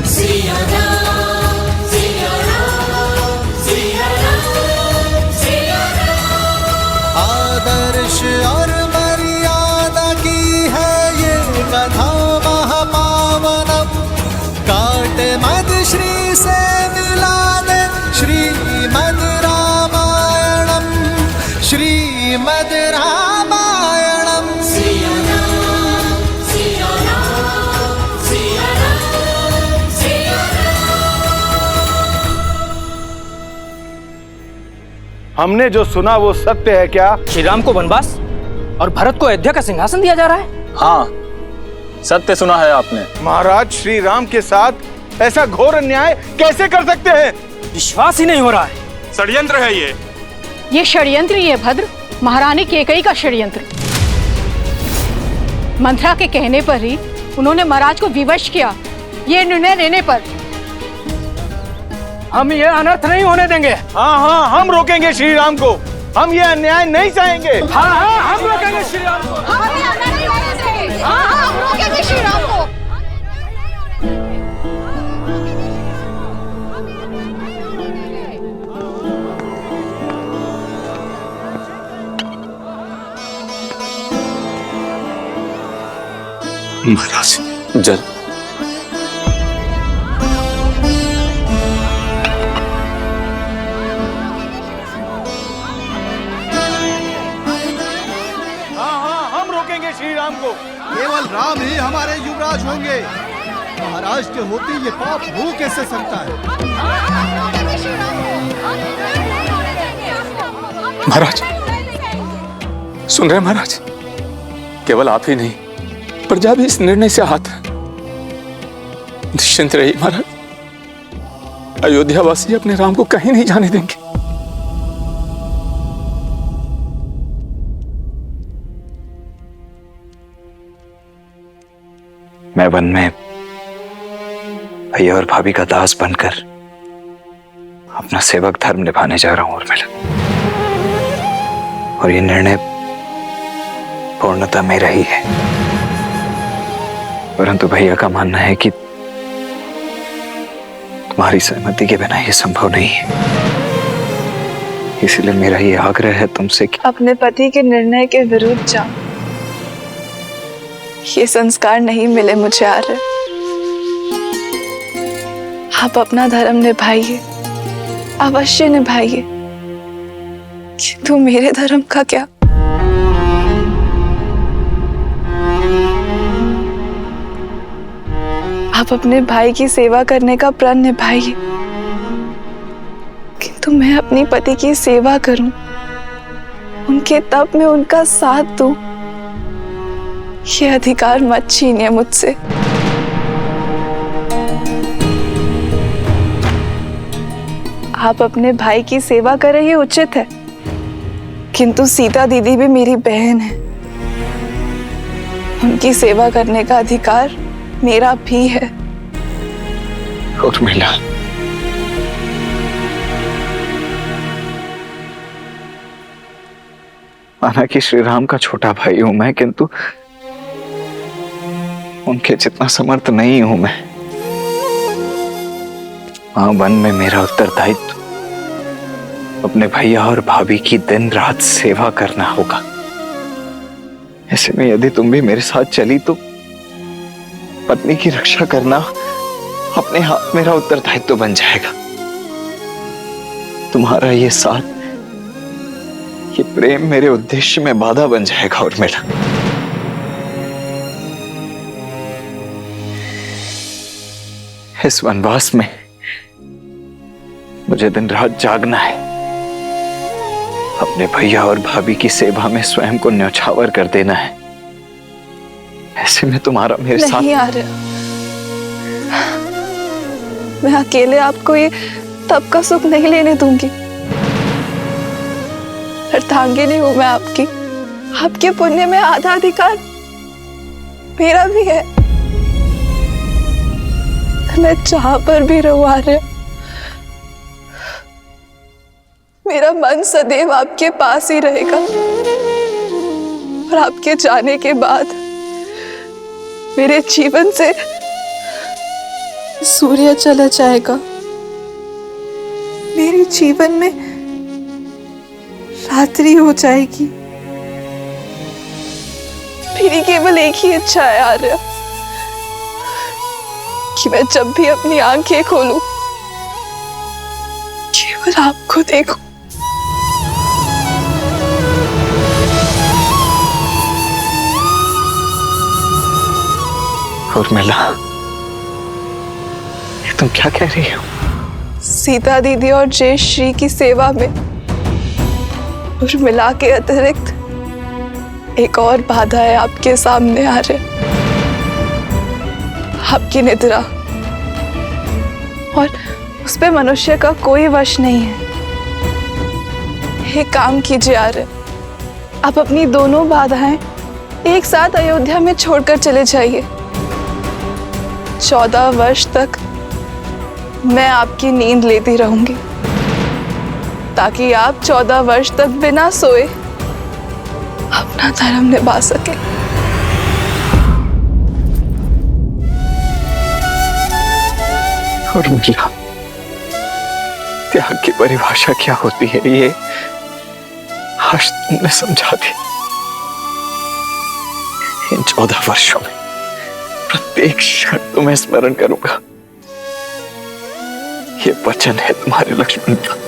आदर्श और मर्यादा की है ये कथा महापावनम। काट मद श्री से मिला दे श्रीमद रामायणम। श्रीमद रामायणम। हमने जो सुना वो सत्य है क्या? श्री राम को वनवास और भरत को अयोध्या का सिंहासन दिया जा रहा है? हाँ, सत्य सुना है आपने। महाराज श्री राम के साथ ऐसा घोर अन्याय कैसे कर सकते हैं? विश्वास ही नहीं हो रहा है। षड्यंत्र है ये षड्यंत्र ही है भद्र, महारानी केकई का षड्यंत्र। मंत्रा के कहने पर ही उन्होंने महाराज को विवश किया। ये निर्णय लेने पर हम ये अनर्थ नहीं होने देंगे। हाँ हाँ, हम रोकेंगे श्री राम को। हम ये अन्याय नहीं चाहेंगे। हाँ हाँ, हम रोकेंगे श्री राम को। हम रोकेंगे श्री राम को। महाराज जल। हाँ, हम रोकेंगे श्री राम को। केवल राम ही हमारे युवराज होंगे। महाराज के होते ये पाप हो कैसे सकता है? महाराज सुन रहे हैं महाराज, केवल आप ही नहीं प्रजा भी इस निर्णय से आहत है। निश्चिंत रहिए महाराज, अयोध्यावासी अपने राम को कहीं नहीं जाने देंगे। मैं वन में भैया और भाभी का दास बनकर अपना सेवक धर्म निभाने जा रहा हूं उर्मिला, और ये निर्णय पूर्णतः मेरा ही है। परंतु भैया का मानना है कि तुम्हारी सहमति के बिना यह संभव नहीं है। इसलिए मेरा ये आग्रह है तुमसे कि अपने पति के निर्णय के विरुद्ध जाओ। ये संस्कार नहीं मिले मुझे आर्य। आप अपना धर्म निभाइए, अवश्य निभाइए, किंतु मेरे धर्म का क्या? आप अपने भाई की सेवा करने का प्रण निभाइए, किंतु मैं अपनी पति की सेवा करूं, उनके तप में उनका साथ दूं, ये अधिकार मत छीनिए मुझसे। आप अपने भाई की सेवा करें ये उचित है, किंतु सीता दीदी भी मेरी बहन है। उनकी सेवा करने का अधिकार मेरा भी है। उर्मिला, माना कि श्री राम का छोटा भाई हूं मैं, किंतु उनके जितना समर्थ नहीं हूं मैं। वहां वन में मेरा उत्तरदायित्व अपने भैया और भाभी की दिन रात सेवा करना होगा। ऐसे में यदि तुम भी मेरे साथ चली तो पत्नी की रक्षा करना अपने हाथ मेरा उत्तरदायित्व बन जाएगा। तुम्हारा ये साथ, ये प्रेम मेरे उद्देश्य में बाधा बन जाएगा उर्मिला। इस वनवास में मुझे दिन रात जागना है, अपने भैया और भाभी की सेवा में स्वयं को न्यौछावर कर देना है। ऐसे में तुम्हारा मेरे साथ नहीं आ रहा। मैं अकेले आपको ये तब का सुख नहीं लेने दूंगी। अर्धांगिनी हूं मैं आपकी। आपके पुण्य में आधा अधिकार मेरा भी है। मैं जहां पर भी रहूं आर्य, मेरा मन सदैव आपके पास ही रहेगा। और आपके जाने के बाद मेरे जीवन से सूर्य चला जाएगा। मेरे जीवन में रात्रि हो जाएगी। मेरी केवल एक ही इच्छा है आर्य, कि मैं जब भी अपनी आंखें खोलूं केवल आपको देखूं। उर्मिला, ये तुम क्या कह रही हो? सीता दीदी और जय श्री की सेवा में उर्मिला के अतिरिक्त एक और बाधा है आपके सामने आ रहे। आपकी निद्रा, और उस पे मनुष्य का कोई वश नहीं है। एक काम कीजिए आर्य, आप अपनी दोनों बाधाएं एक साथ अयोध्या में छोड़कर चले जाइए। 14 वर्ष तक मैं आपकी नींद लेती रहूंगी, ताकि आप 14 वर्ष तक बिना सोए अपना धर्म निभा सके। उर्मिला, त्याग की परिभाषा क्या होती है ये आज तुमने समझा दी। इन 14 वर्षों में प्रत्येक क्षण तुम्हें स्मरण करूंगा। ये वचन है तुम्हारे लक्ष्मण का।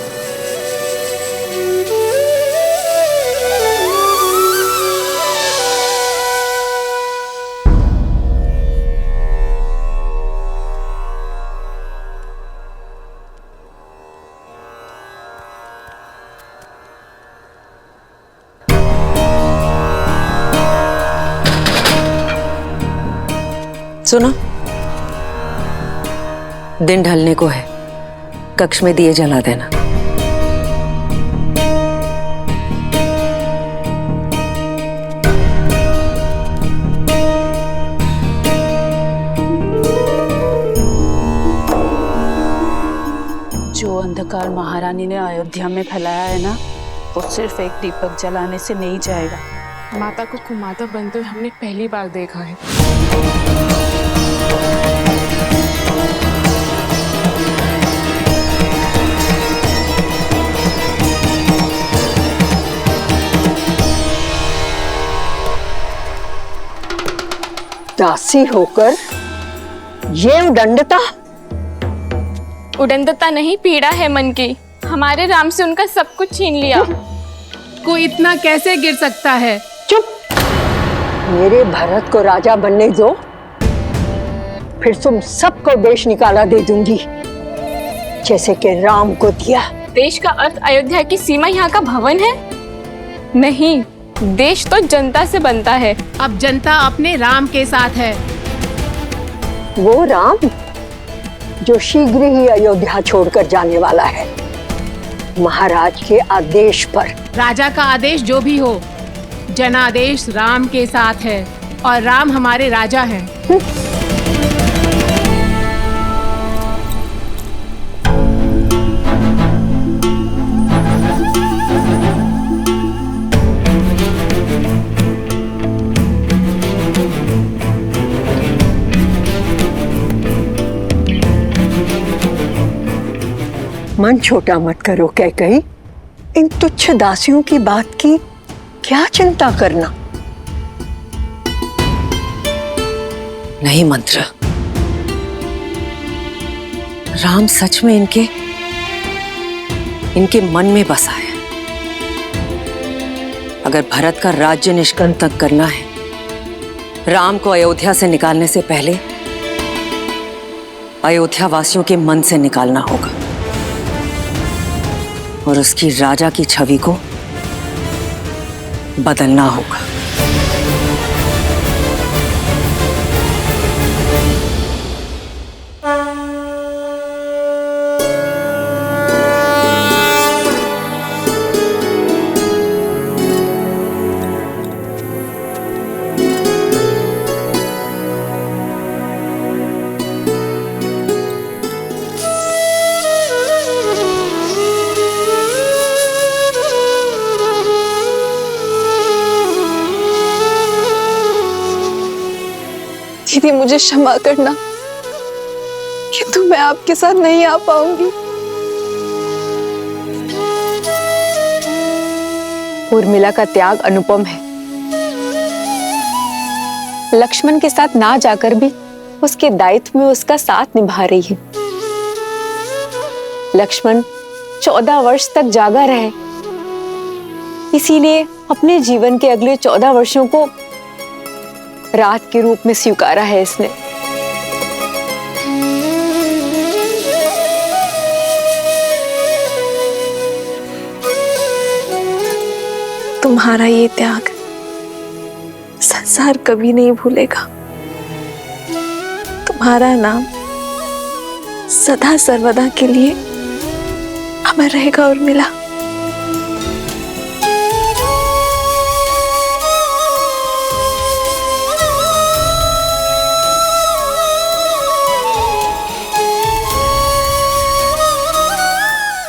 सुनो, दिन ढलने को है, कक्ष में दिए जला देना। जो अंधकार महारानी ने अयोध्या में फैलाया है ना, वो सिर्फ एक दीपक जलाने से नहीं जाएगा। माता को कुमाता बनते हुए हमने पहली बार देखा है। दासी होकर ये उदंडता? उदंडता नहीं, पीड़ा है मन की। हमारे राम से उनका सब कुछ छीन लिया। कोई इतना कैसे गिर सकता है? चुप! मेरे भरत को राजा बनने दो, फिर तुम सबको देश निकाला दे दूंगी, जैसे कि राम को दिया। देश का अर्थ अयोध्या की सीमा यहाँ का भवन है? नहीं, देश तो जनता से बनता है। अब जनता अपने राम के साथ है। वो राम जो शीघ्र ही अयोध्या छोड़कर जाने वाला है, महाराज के आदेश पर। राजा का आदेश जो भी हो, जनादेश राम के साथ है और राम हमारे राजा हैं। मन छोटा मत करो कैकई, इन तुच्छ दासियों की बात की क्या चिंता करना। नहीं मंत्र, राम सच में इनके मन में बसा है। अगर भरत का राज्य निष्कंटक करना है, राम को अयोध्या से निकालने से पहले अयोध्या वासियों के मन से निकालना होगा और उसकी राजा की छवि को बदलना होगा। दीदी, मुझे क्षमा करना किंतु मैं आपके साथ नहीं आ पाऊंगी। उर्मिला का त्याग अनुपम है। लक्ष्मण के साथ ना जाकर भी उसके दायित्व में उसका साथ निभा रही है। लक्ष्मण 14 वर्ष तक जागा रहे, इसीलिए अपने जीवन के अगले 14 वर्षों को रात के रूप में स्वीकारा है इसने। तुम्हारा ये त्याग संसार कभी नहीं भूलेगा। तुम्हारा नाम सदा सर्वदा के लिए अमर रहेगा उर्मिला।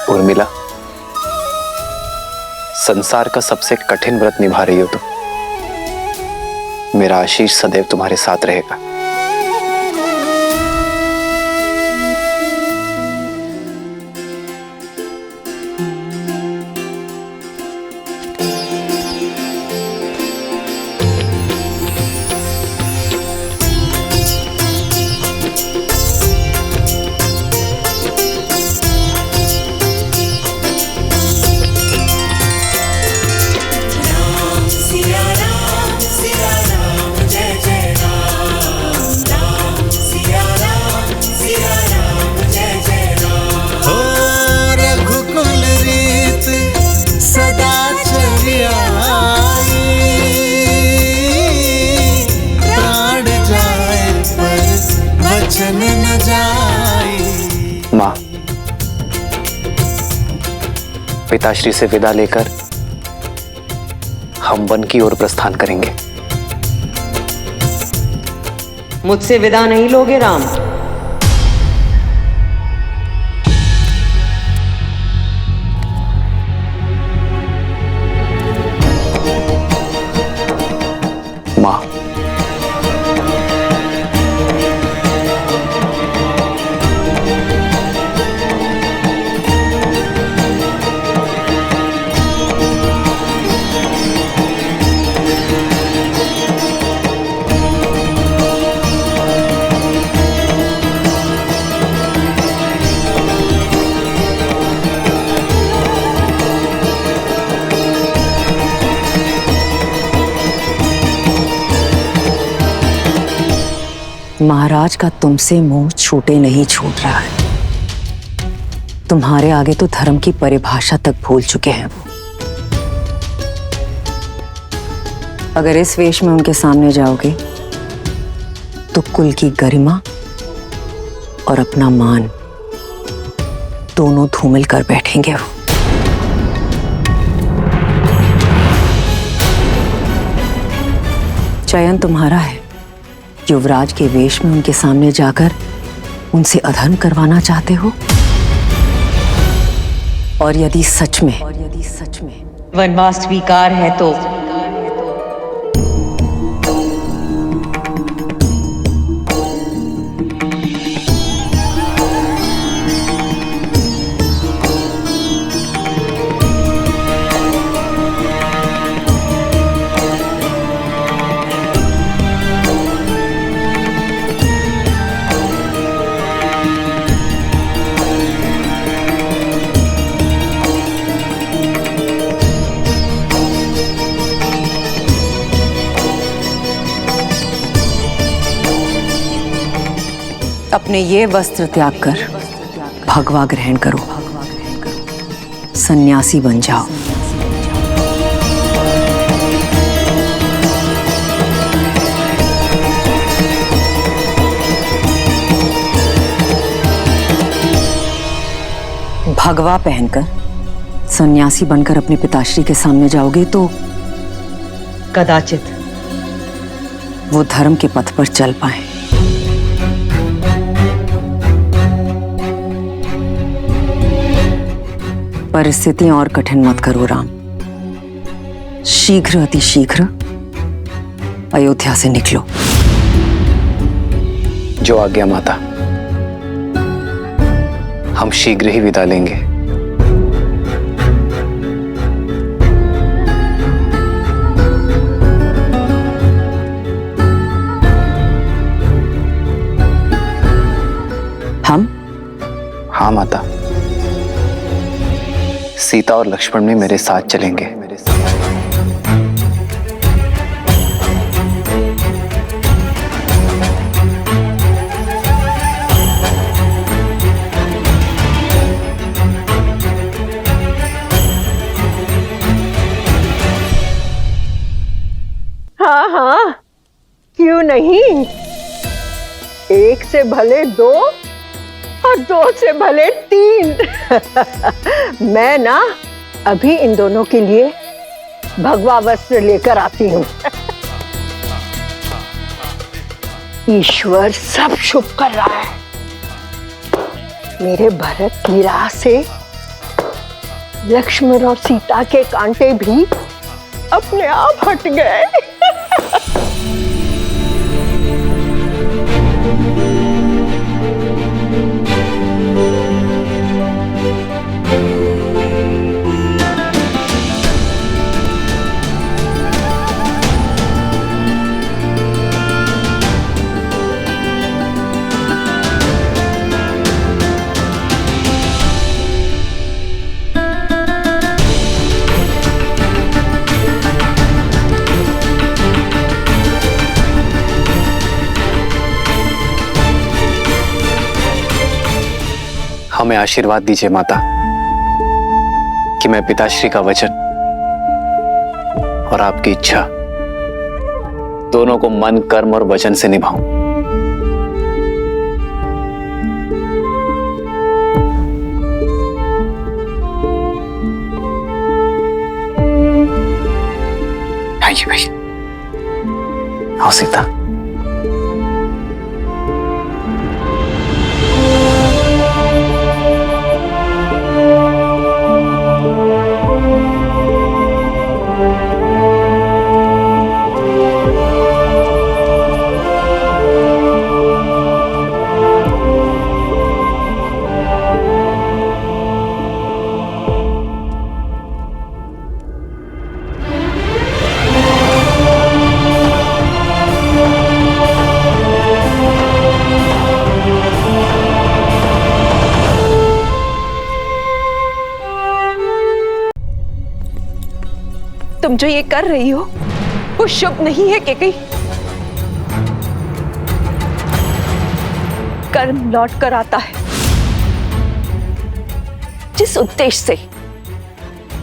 उर्मिला, संसार का सबसे कठिन व्रत निभा रही हो तुम। मेरा आशीष सदैव तुम्हारे साथ रहेगा। पिताश्री से विदा लेकर हम वन की ओर प्रस्थान करेंगे। मुझसे विदा नहीं लोगे राम? मां, महाराज का तुमसे मोह छूटे नहीं छूट रहा है। तुम्हारे आगे तो धर्म की परिभाषा तक भूल चुके हैं वो। अगर इस वेश में उनके सामने जाओगे तो कुल की गरिमा और अपना मान दोनों धूमिल कर बैठेंगे वो। चयन तुम्हारा है। युवराज के वेश में उनके सामने जाकर उनसे अधर्म करवाना चाहते हो? और यदि सच में वनवास स्वीकार है तो अपने ये वस्त्र त्याग कर भगवा ग्रहण करो, सन्यासी बन जाओ। भगवा पहनकर सन्यासी बनकर अपने पिताश्री के सामने जाओगे तो कदाचित वो धर्म के पथ पर चल पाए। परिस्थितियां और कठिन मत करो राम। शीघ्र अतिशीघ्र अयोध्या से निकलो। जो आज्ञा माता। हम शीघ्र ही विदा लेंगे। हम? हाँ माता, सीता और लक्ष्मण भी मेरे साथ चलेंगे। हाँ हाँ, क्यों नहीं। एक से भले दो और दो से भले तीन। मैं ना अभी इन दोनों के लिए भगवा वस्त्र लेकर आती हूँ। ईश्वर सब शुभ कर रहा है। मेरे भरत की राह से लक्ष्मण और सीता के कांटे भी अपने आप हट गए। हमें आशीर्वाद दीजिए माता कि मैं पिताश्री का वचन और आपकी इच्छा दोनों को मन, कर्म और वचन से निभाऊं। आओ सीता। तुम जो ये कर रही हो वो शुभ नहीं है केकई। कर्म लौट कर आता है। जिस उद्देश्य से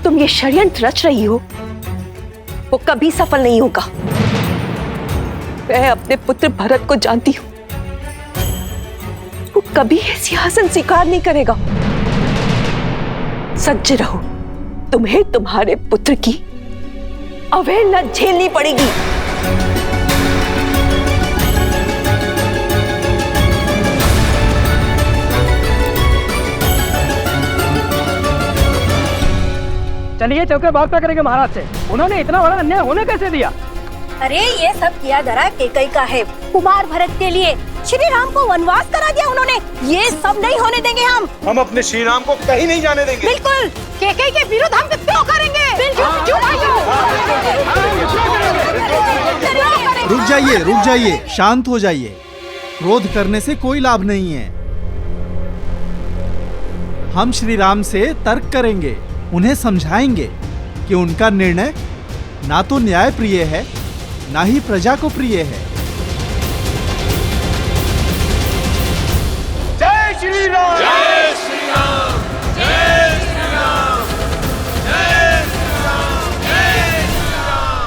तुम ये षड्यंत्र रच रही हो वो कभी सफल नहीं होगा। मैं अपने पुत्र भरत को जानती हूं, वो कभी ये सिंहासन स्वीकार नहीं करेगा। सज्ज रहो, तुम्हें तुम्हारे पुत्र की अवहेलना झेलनी पड़ेगी। चलिए चौके वार्ता करेंगे महाराज से। उन्होंने इतना बड़ा अन्याय होने कैसे दिया? अरे ये सब किया धरा केकई का है। कुमार भरत के लिए श्री राम को वनवास करा दिया उन्होंने। ये सब नहीं होने देंगे हम अपने श्री राम को कहीं नहीं जाने देंगे। बिल्कुल। केकई के विरुद्ध हम क्यों करेंगे? रुक जाइए, शांत हो जाइए। क्रोध करने से कोई लाभ नहीं है। हम श्री राम से तर्क करेंगे, उन्हें समझाएंगे कि उनका निर्णय ना तो न्याय प्रिय है ना ही प्रजा को प्रिय है। जय श्री राम, जय श्री राम, जय श्री राम, जय श्री राम, जय श्री राम।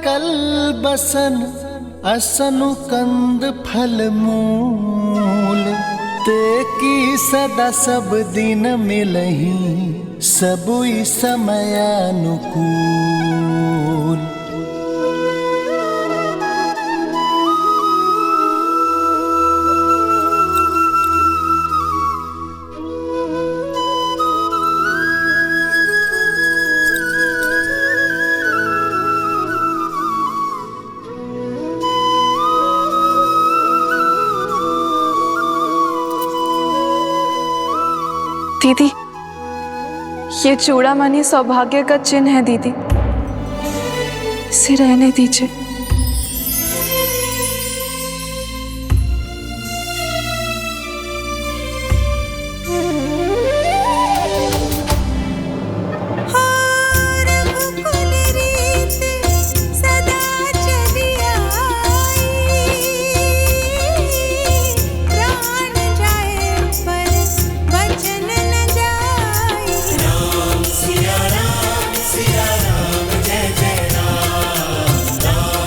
कल बसन असनु कंद फल मूल ते की सदा सब दिन मिलही सबुई समयानुकूल। दीदी, ये चूड़ामणि सौभाग्य का चिन्ह है दीदी, इसे रहने दीजिए। राम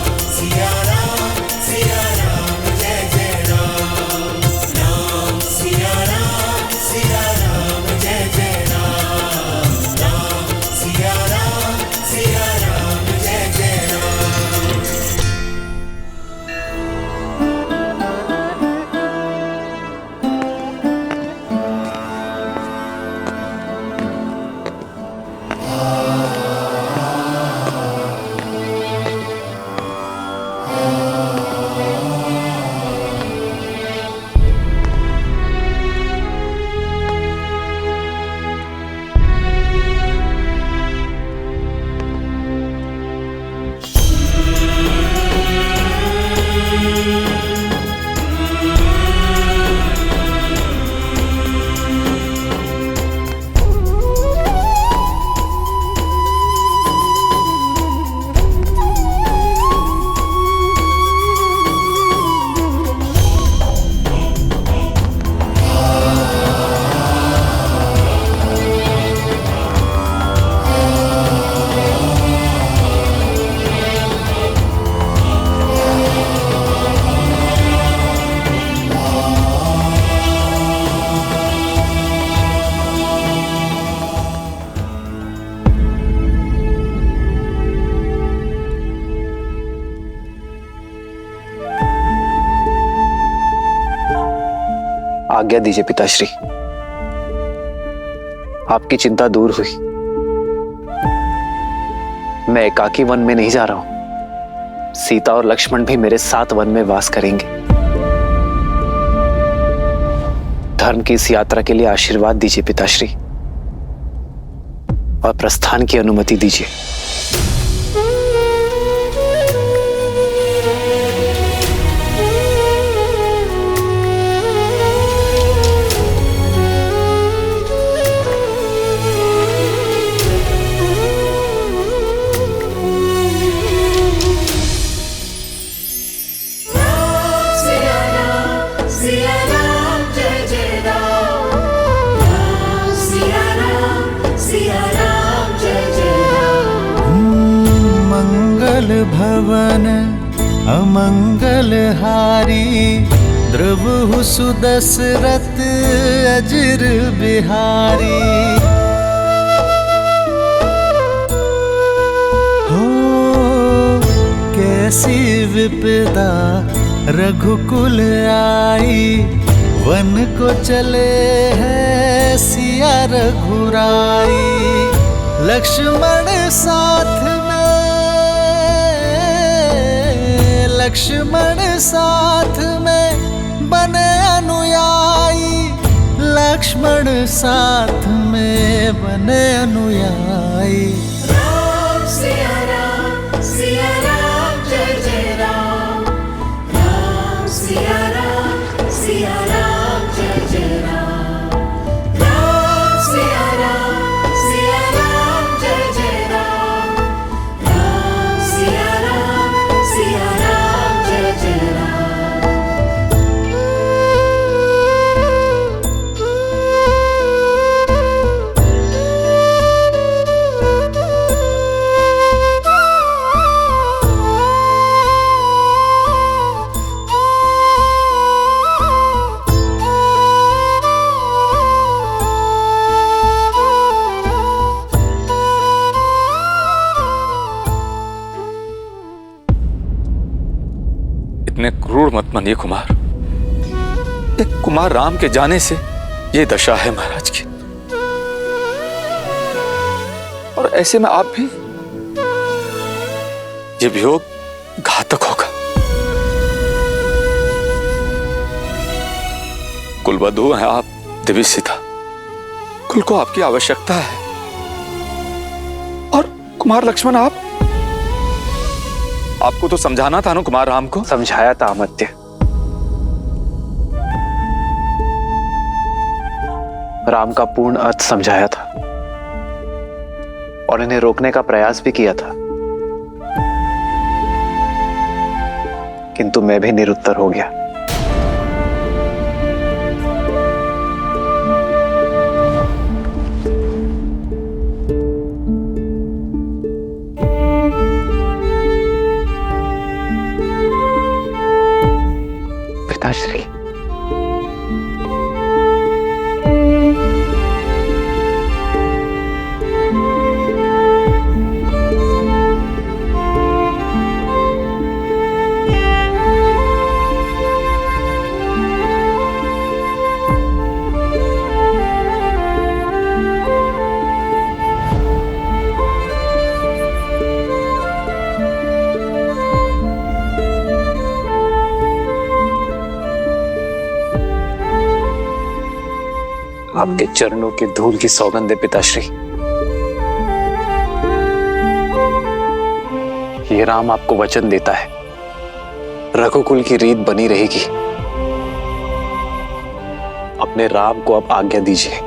आज्ञा दीजिए पिताश्री। आपकी चिंता दूर हुई। मैं एकाकी वन में नहीं जा रहा हूं। सीता और लक्ष्मण भी मेरे साथ वन में वास करेंगे। धर्म की इस यात्रा के लिए आशीर्वाद दीजिए पिताश्री और प्रस्थान की अनुमति दीजिए। भवन अमंगल हारी द्रवहु सुदशरथ अजर बिहारी। हो कैसी विपदा रघुकुल आई, वन को चले हैं सिया रघुराई। लक्ष्मण साथ लक्ष्मण साथ में बने अनुयायी, लक्ष्मण साथ में बने अनुयायी। राम सिया राम जय जय राम। राम सिया राम जय जय राम। राम सिया राम जय जय राम। राम सिया राम जय जय राम। इतने क्रूर मत बनिए कुमार। एक कुमार राम के जाने से ये दशा है महाराज की, और ऐसे में आप भी, ये वियोग घातक होगा। कुलवधू हैं आप देवी सीता, कुल को आपकी आवश्यकता है। और कुमार लक्ष्मण आपको तो समझाना था ना कुमार राम को। समझाया था अमात्य, राम का पूर्ण अर्थ समझाया था और इन्हें रोकने का प्रयास भी किया था, किंतु मैं भी निरुत्तर हो गया। पिताश्री, आपके चरणों की धूल की सौगंध है पिताश्री। ये राम आपको वचन देता है, रघुकुल की रीत बनी रहेगी। अपने राम को अब आज्ञा दीजिए।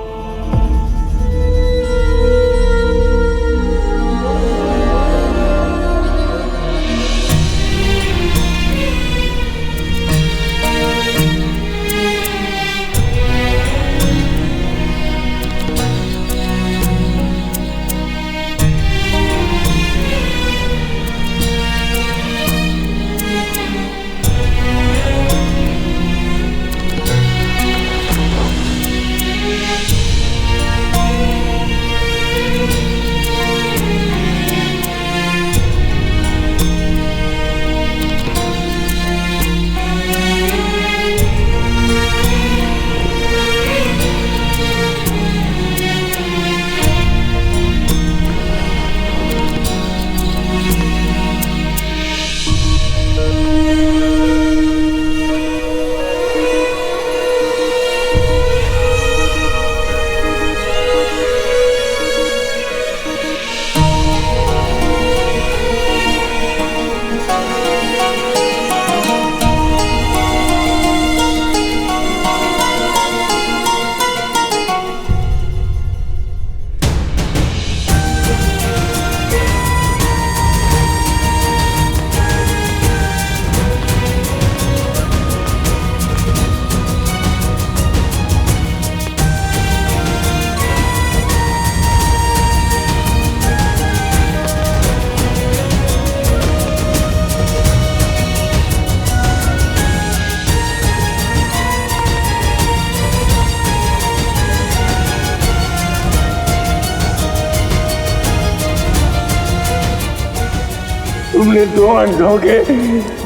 तुमने दो अंधों के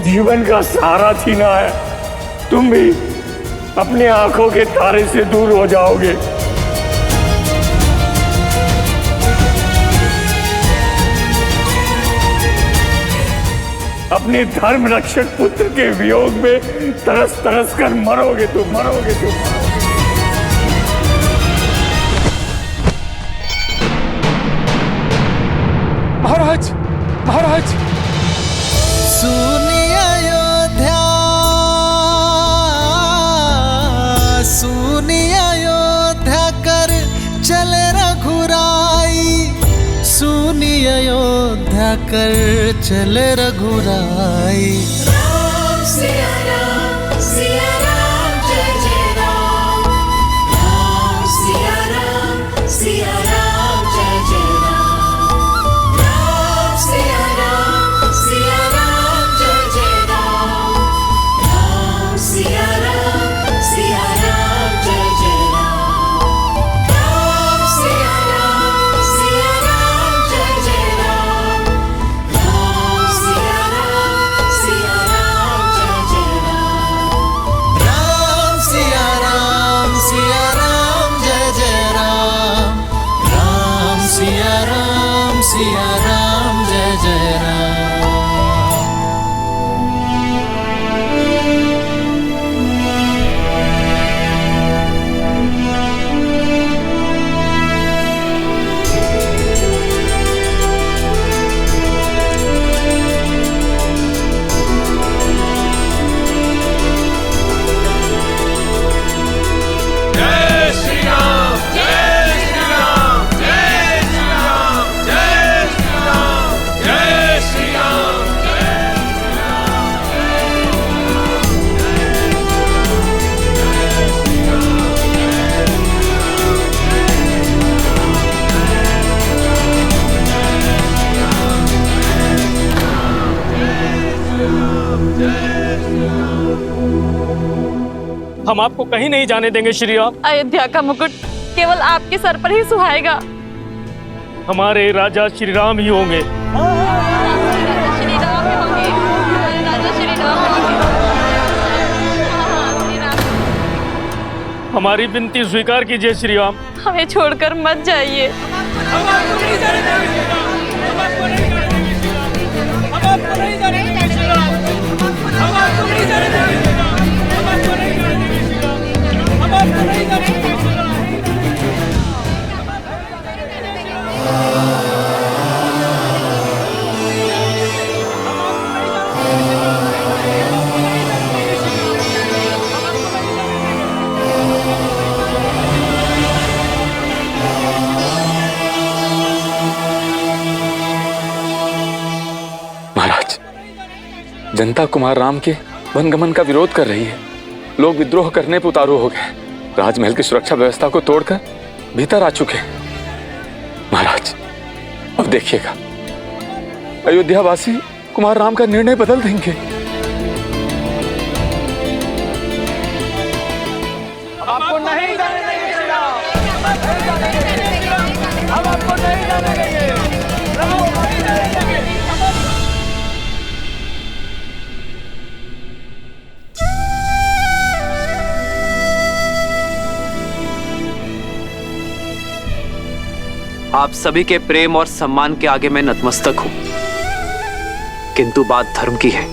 जीवन का सहारा छीना है। तुम भी अपनी आंखों के तारे से दूर हो जाओगे। अपने धर्म रक्षक पुत्र के वियोग में तरस तरस कर मरोगे तुम। महाराज, महाराज, सुनिए अयोध्या, सुनिए अयोध्या कर चले रघुराई, सुनिए अयोध्या कर चले रघुराई। राम सिया राम, सिया राम, जय जय राम। राम सिया राम, सिया राम, जय जय राम। राम सिया राम, सिया राम, जय जय राम। राम सिया राम, सिया राम, जय जय राम। राम सिया राम, सिया राम, जय जय राम। राम सिया राम, सिया राम, जय जय राम। राम सिया राम, सिया राम, जय जय राम। राम सिया राम, सिया राम, जय जय राम। जय श्री राम, जय श्री राम, जय श्री राम, जय श्री राम, जय श्री राम, हम आपको कहीं नहीं जाने देंगे श्री राम। अयोध्या का मुकुट केवल आपके सर पर ही सुहाएगा। हमारे राजा श्री राम ही होंगे। हमारी विनती स्वीकार कीजिए श्री राम। हमें छोड़कर मत जाइए। महाराज, जनता कुमार राम के वनगमन का विरोध कर रही है। लोग विद्रोह करने पर उतारू हो गए। राजमहल की सुरक्षा व्यवस्था को तोड़कर भीतर आ चुके हैं। महाराज, अब देखिएगा, अयोध्यावासी कुमार राम का निर्णय बदल देंगे। आपको नहीं जाने देंगे श्री राम। हम आपको नहीं जाने देंगे। आप सभी के प्रेम और सम्मान के आगे मैं नतमस्तक हूं, किंतु बात धर्म की है,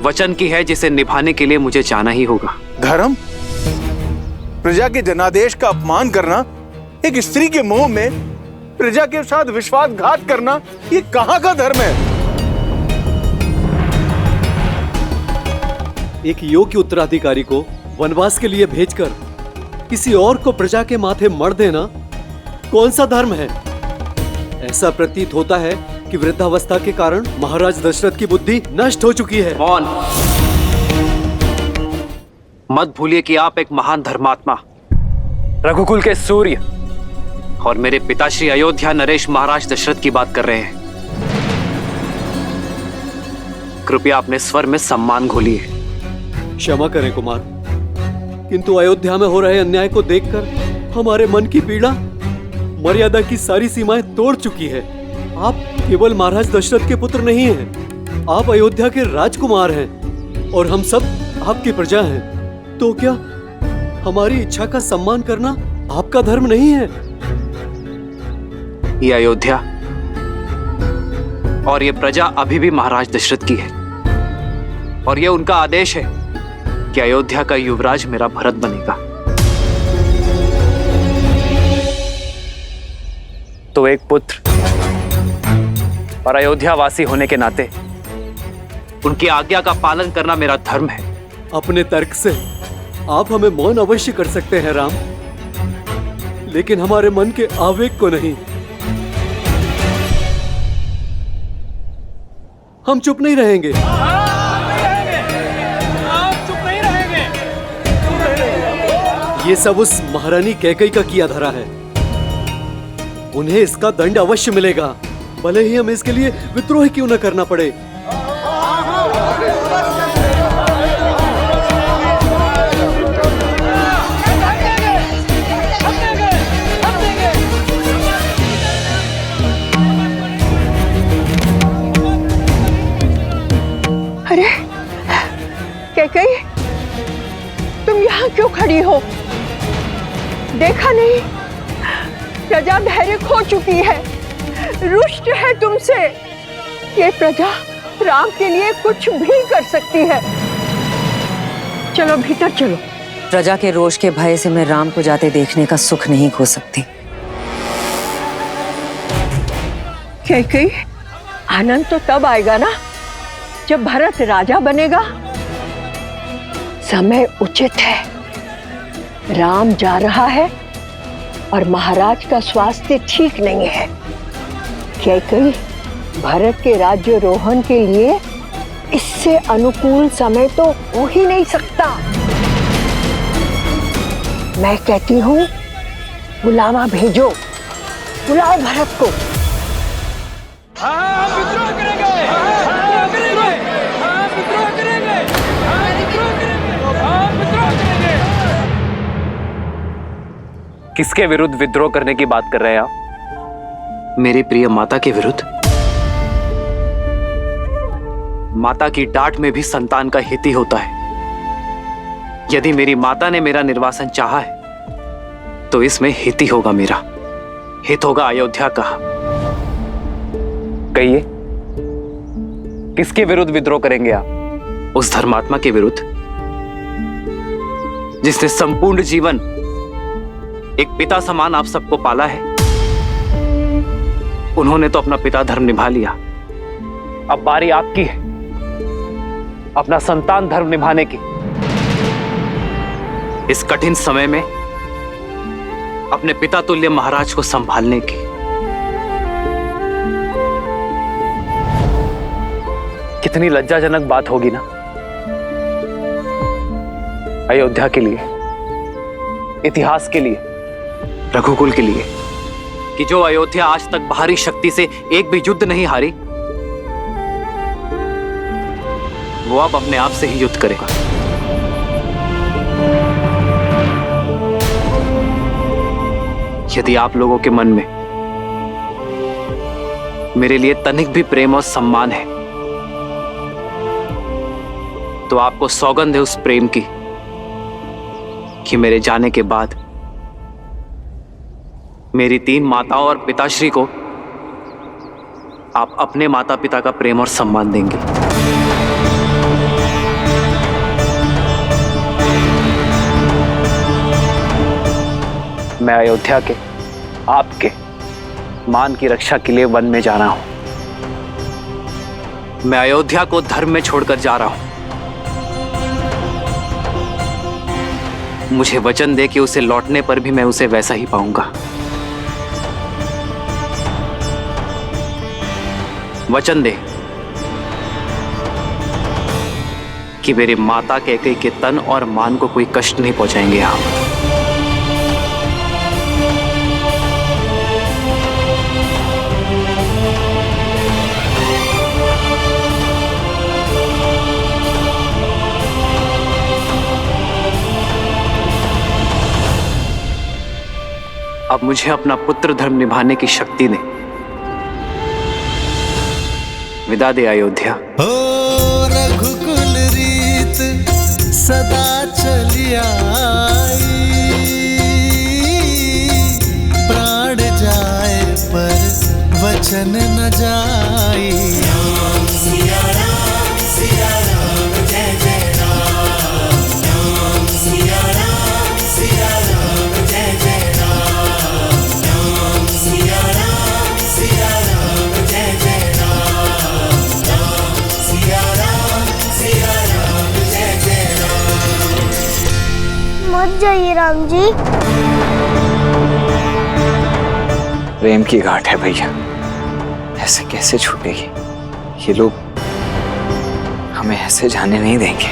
वचन की है, जिसे निभाने के लिए मुझे जाना ही होगा। धर्म? प्रजा के जनादेश का अपमान करना, एक स्त्री के मोह में प्रजा के साथ विश्वासघात करना, ये कहां का धर्म है? एक योग्य उत्तराधिकारी को वनवास के लिए भेजकर किसी और को प्रजा के माथे मर देना कौन सा धर्म है? ऐसा प्रतीत होता है कि वृद्धावस्था के कारण महाराज दशरथ की बुद्धि नष्ट हो चुकी है। मौन। मत भूलिए कि आप एक महान धर्मात्मा, रघुकुल के सूर्य और मेरे पिताश्री अयोध्या नरेश महाराज दशरथ की बात कर रहे हैं। कृपया अपने स्वर में सम्मान घोलिए। क्षमा करें कुमार, किंतु अयोध्या में हो रहे अन्याय को देखकर हमारे मन की पीड़ा मर्यादा की सारी सीमाएं तोड़ चुकी है। आप केवल महाराज दशरथ के पुत्र नहीं हैं, आप अयोध्या के राजकुमार हैं और हम सब आपकी प्रजा हैं। तो क्या हमारी इच्छा का सम्मान करना आपका धर्म नहीं है? ये अयोध्या और ये प्रजा अभी भी महाराज दशरथ की है और ये उनका आदेश है कि अयोध्या का युवराज मेरा भरत बनेगा। तो एक पुत्र और अयोध्या वासी होने के नाते उनकी आज्ञा का पालन करना मेरा धर्म है। अपने तर्क से आप हमें मौन अवश्य कर सकते हैं राम, लेकिन हमारे मन के आवेग को नहीं। हम चुप नहीं रहेंगे। ये सब उस महारानी कैकेयी का किया धरा है, उन्हें इसका दंड अवश्य मिलेगा, भले ही हमें इसके लिए विद्रोह क्यों न करना पड़े। अरे कैकेयी, तुम यहाँ क्यों खड़ी हो? देखा नहीं प्रजा धैर्य खो चुकी है, रुष्ट है तुमसे। ये प्रजा राम के लिए कुछ भी कर सकती है। चलो भीतर चलो। प्रजा के रोष के भय से मैं राम को जाते देखने का सुख नहीं खो सकती। कैकेयी, आनंद तो तब आएगा ना जब भरत राजा बनेगा। समय उचित है, राम जा रहा है और महाराज का स्वास्थ्य ठीक नहीं है। कैकेयी, भरत के राज्यारोहण के लिए इससे अनुकूल समय तो हो ही नहीं सकता। मैं कहती हूँ बुलावा भेजो, बुलाओ भरत को। किसके विरुद्ध विद्रोह करने की बात कर रहे हैं आप? मेरी प्रिय माता के विरुद्ध। माता की डांट में भी संतान का हित ही होता है। यदि मेरी माता ने मेरा निर्वासन चाहा है तो इसमें हित ही होगा, मेरा हित होगा अयोध्या का। कहिए, किसके विरुद्ध विद्रोह करेंगे आप? उस धर्मात्मा के विरुद्ध जिसने संपूर्ण जीवन एक पिता समान आप सबको पाला है। उन्होंने तो अपना पिता धर्म निभा लिया, अब बारी आपकी है अपना संतान धर्म निभाने की। इस कठिन समय में अपने पिता तुल्य महाराज को संभालने की। कितनी लज्जाजनक बात होगी ना अयोध्या के लिए, इतिहास के लिए, रघुकुल के लिए, कि जो अयोध्या आज तक बाहरी शक्ति से एक भी युद्ध नहीं हारी, वो अब अपने आप से ही युद्ध करेगा। यदि आप लोगों के मन में मेरे लिए तनिक भी प्रेम और सम्मान है तो आपको सौगंध है उस प्रेम की कि मेरे जाने के बाद मेरी 3 माताओं और पिताश्री को आप अपने माता पिता का प्रेम और सम्मान देंगे। मैं अयोध्या के, आपके मान की रक्षा के लिए वन में जा रहा हूं। मैं अयोध्या को धर्म में छोड़कर जा रहा हूं। मुझे वचन दे कि उसे लौटने पर भी मैं उसे वैसा ही पाऊंगा। वचन दे कि मेरी माता कैकेयी के तन और मान को कोई कष्ट नहीं पहुंचाएंगे आप। अब मुझे अपना पुत्र धर्म निभाने की शक्ति दे। विदा दे अयोध्या। हो रघुकुल रीत सदा चली आई, प्राण जाए पर वचन न जाई। राम सिया राम जय जय राम, राम सिया राम जय जय राम, राम सिया राम जय जय राम, राम सिया राम जय जय राम। मत जाइए राम जी। प्रेम की घाट है भैया, ऐसे कैसे छूटेगी? ये लोग हमें ऐसे जाने नहीं देंगे।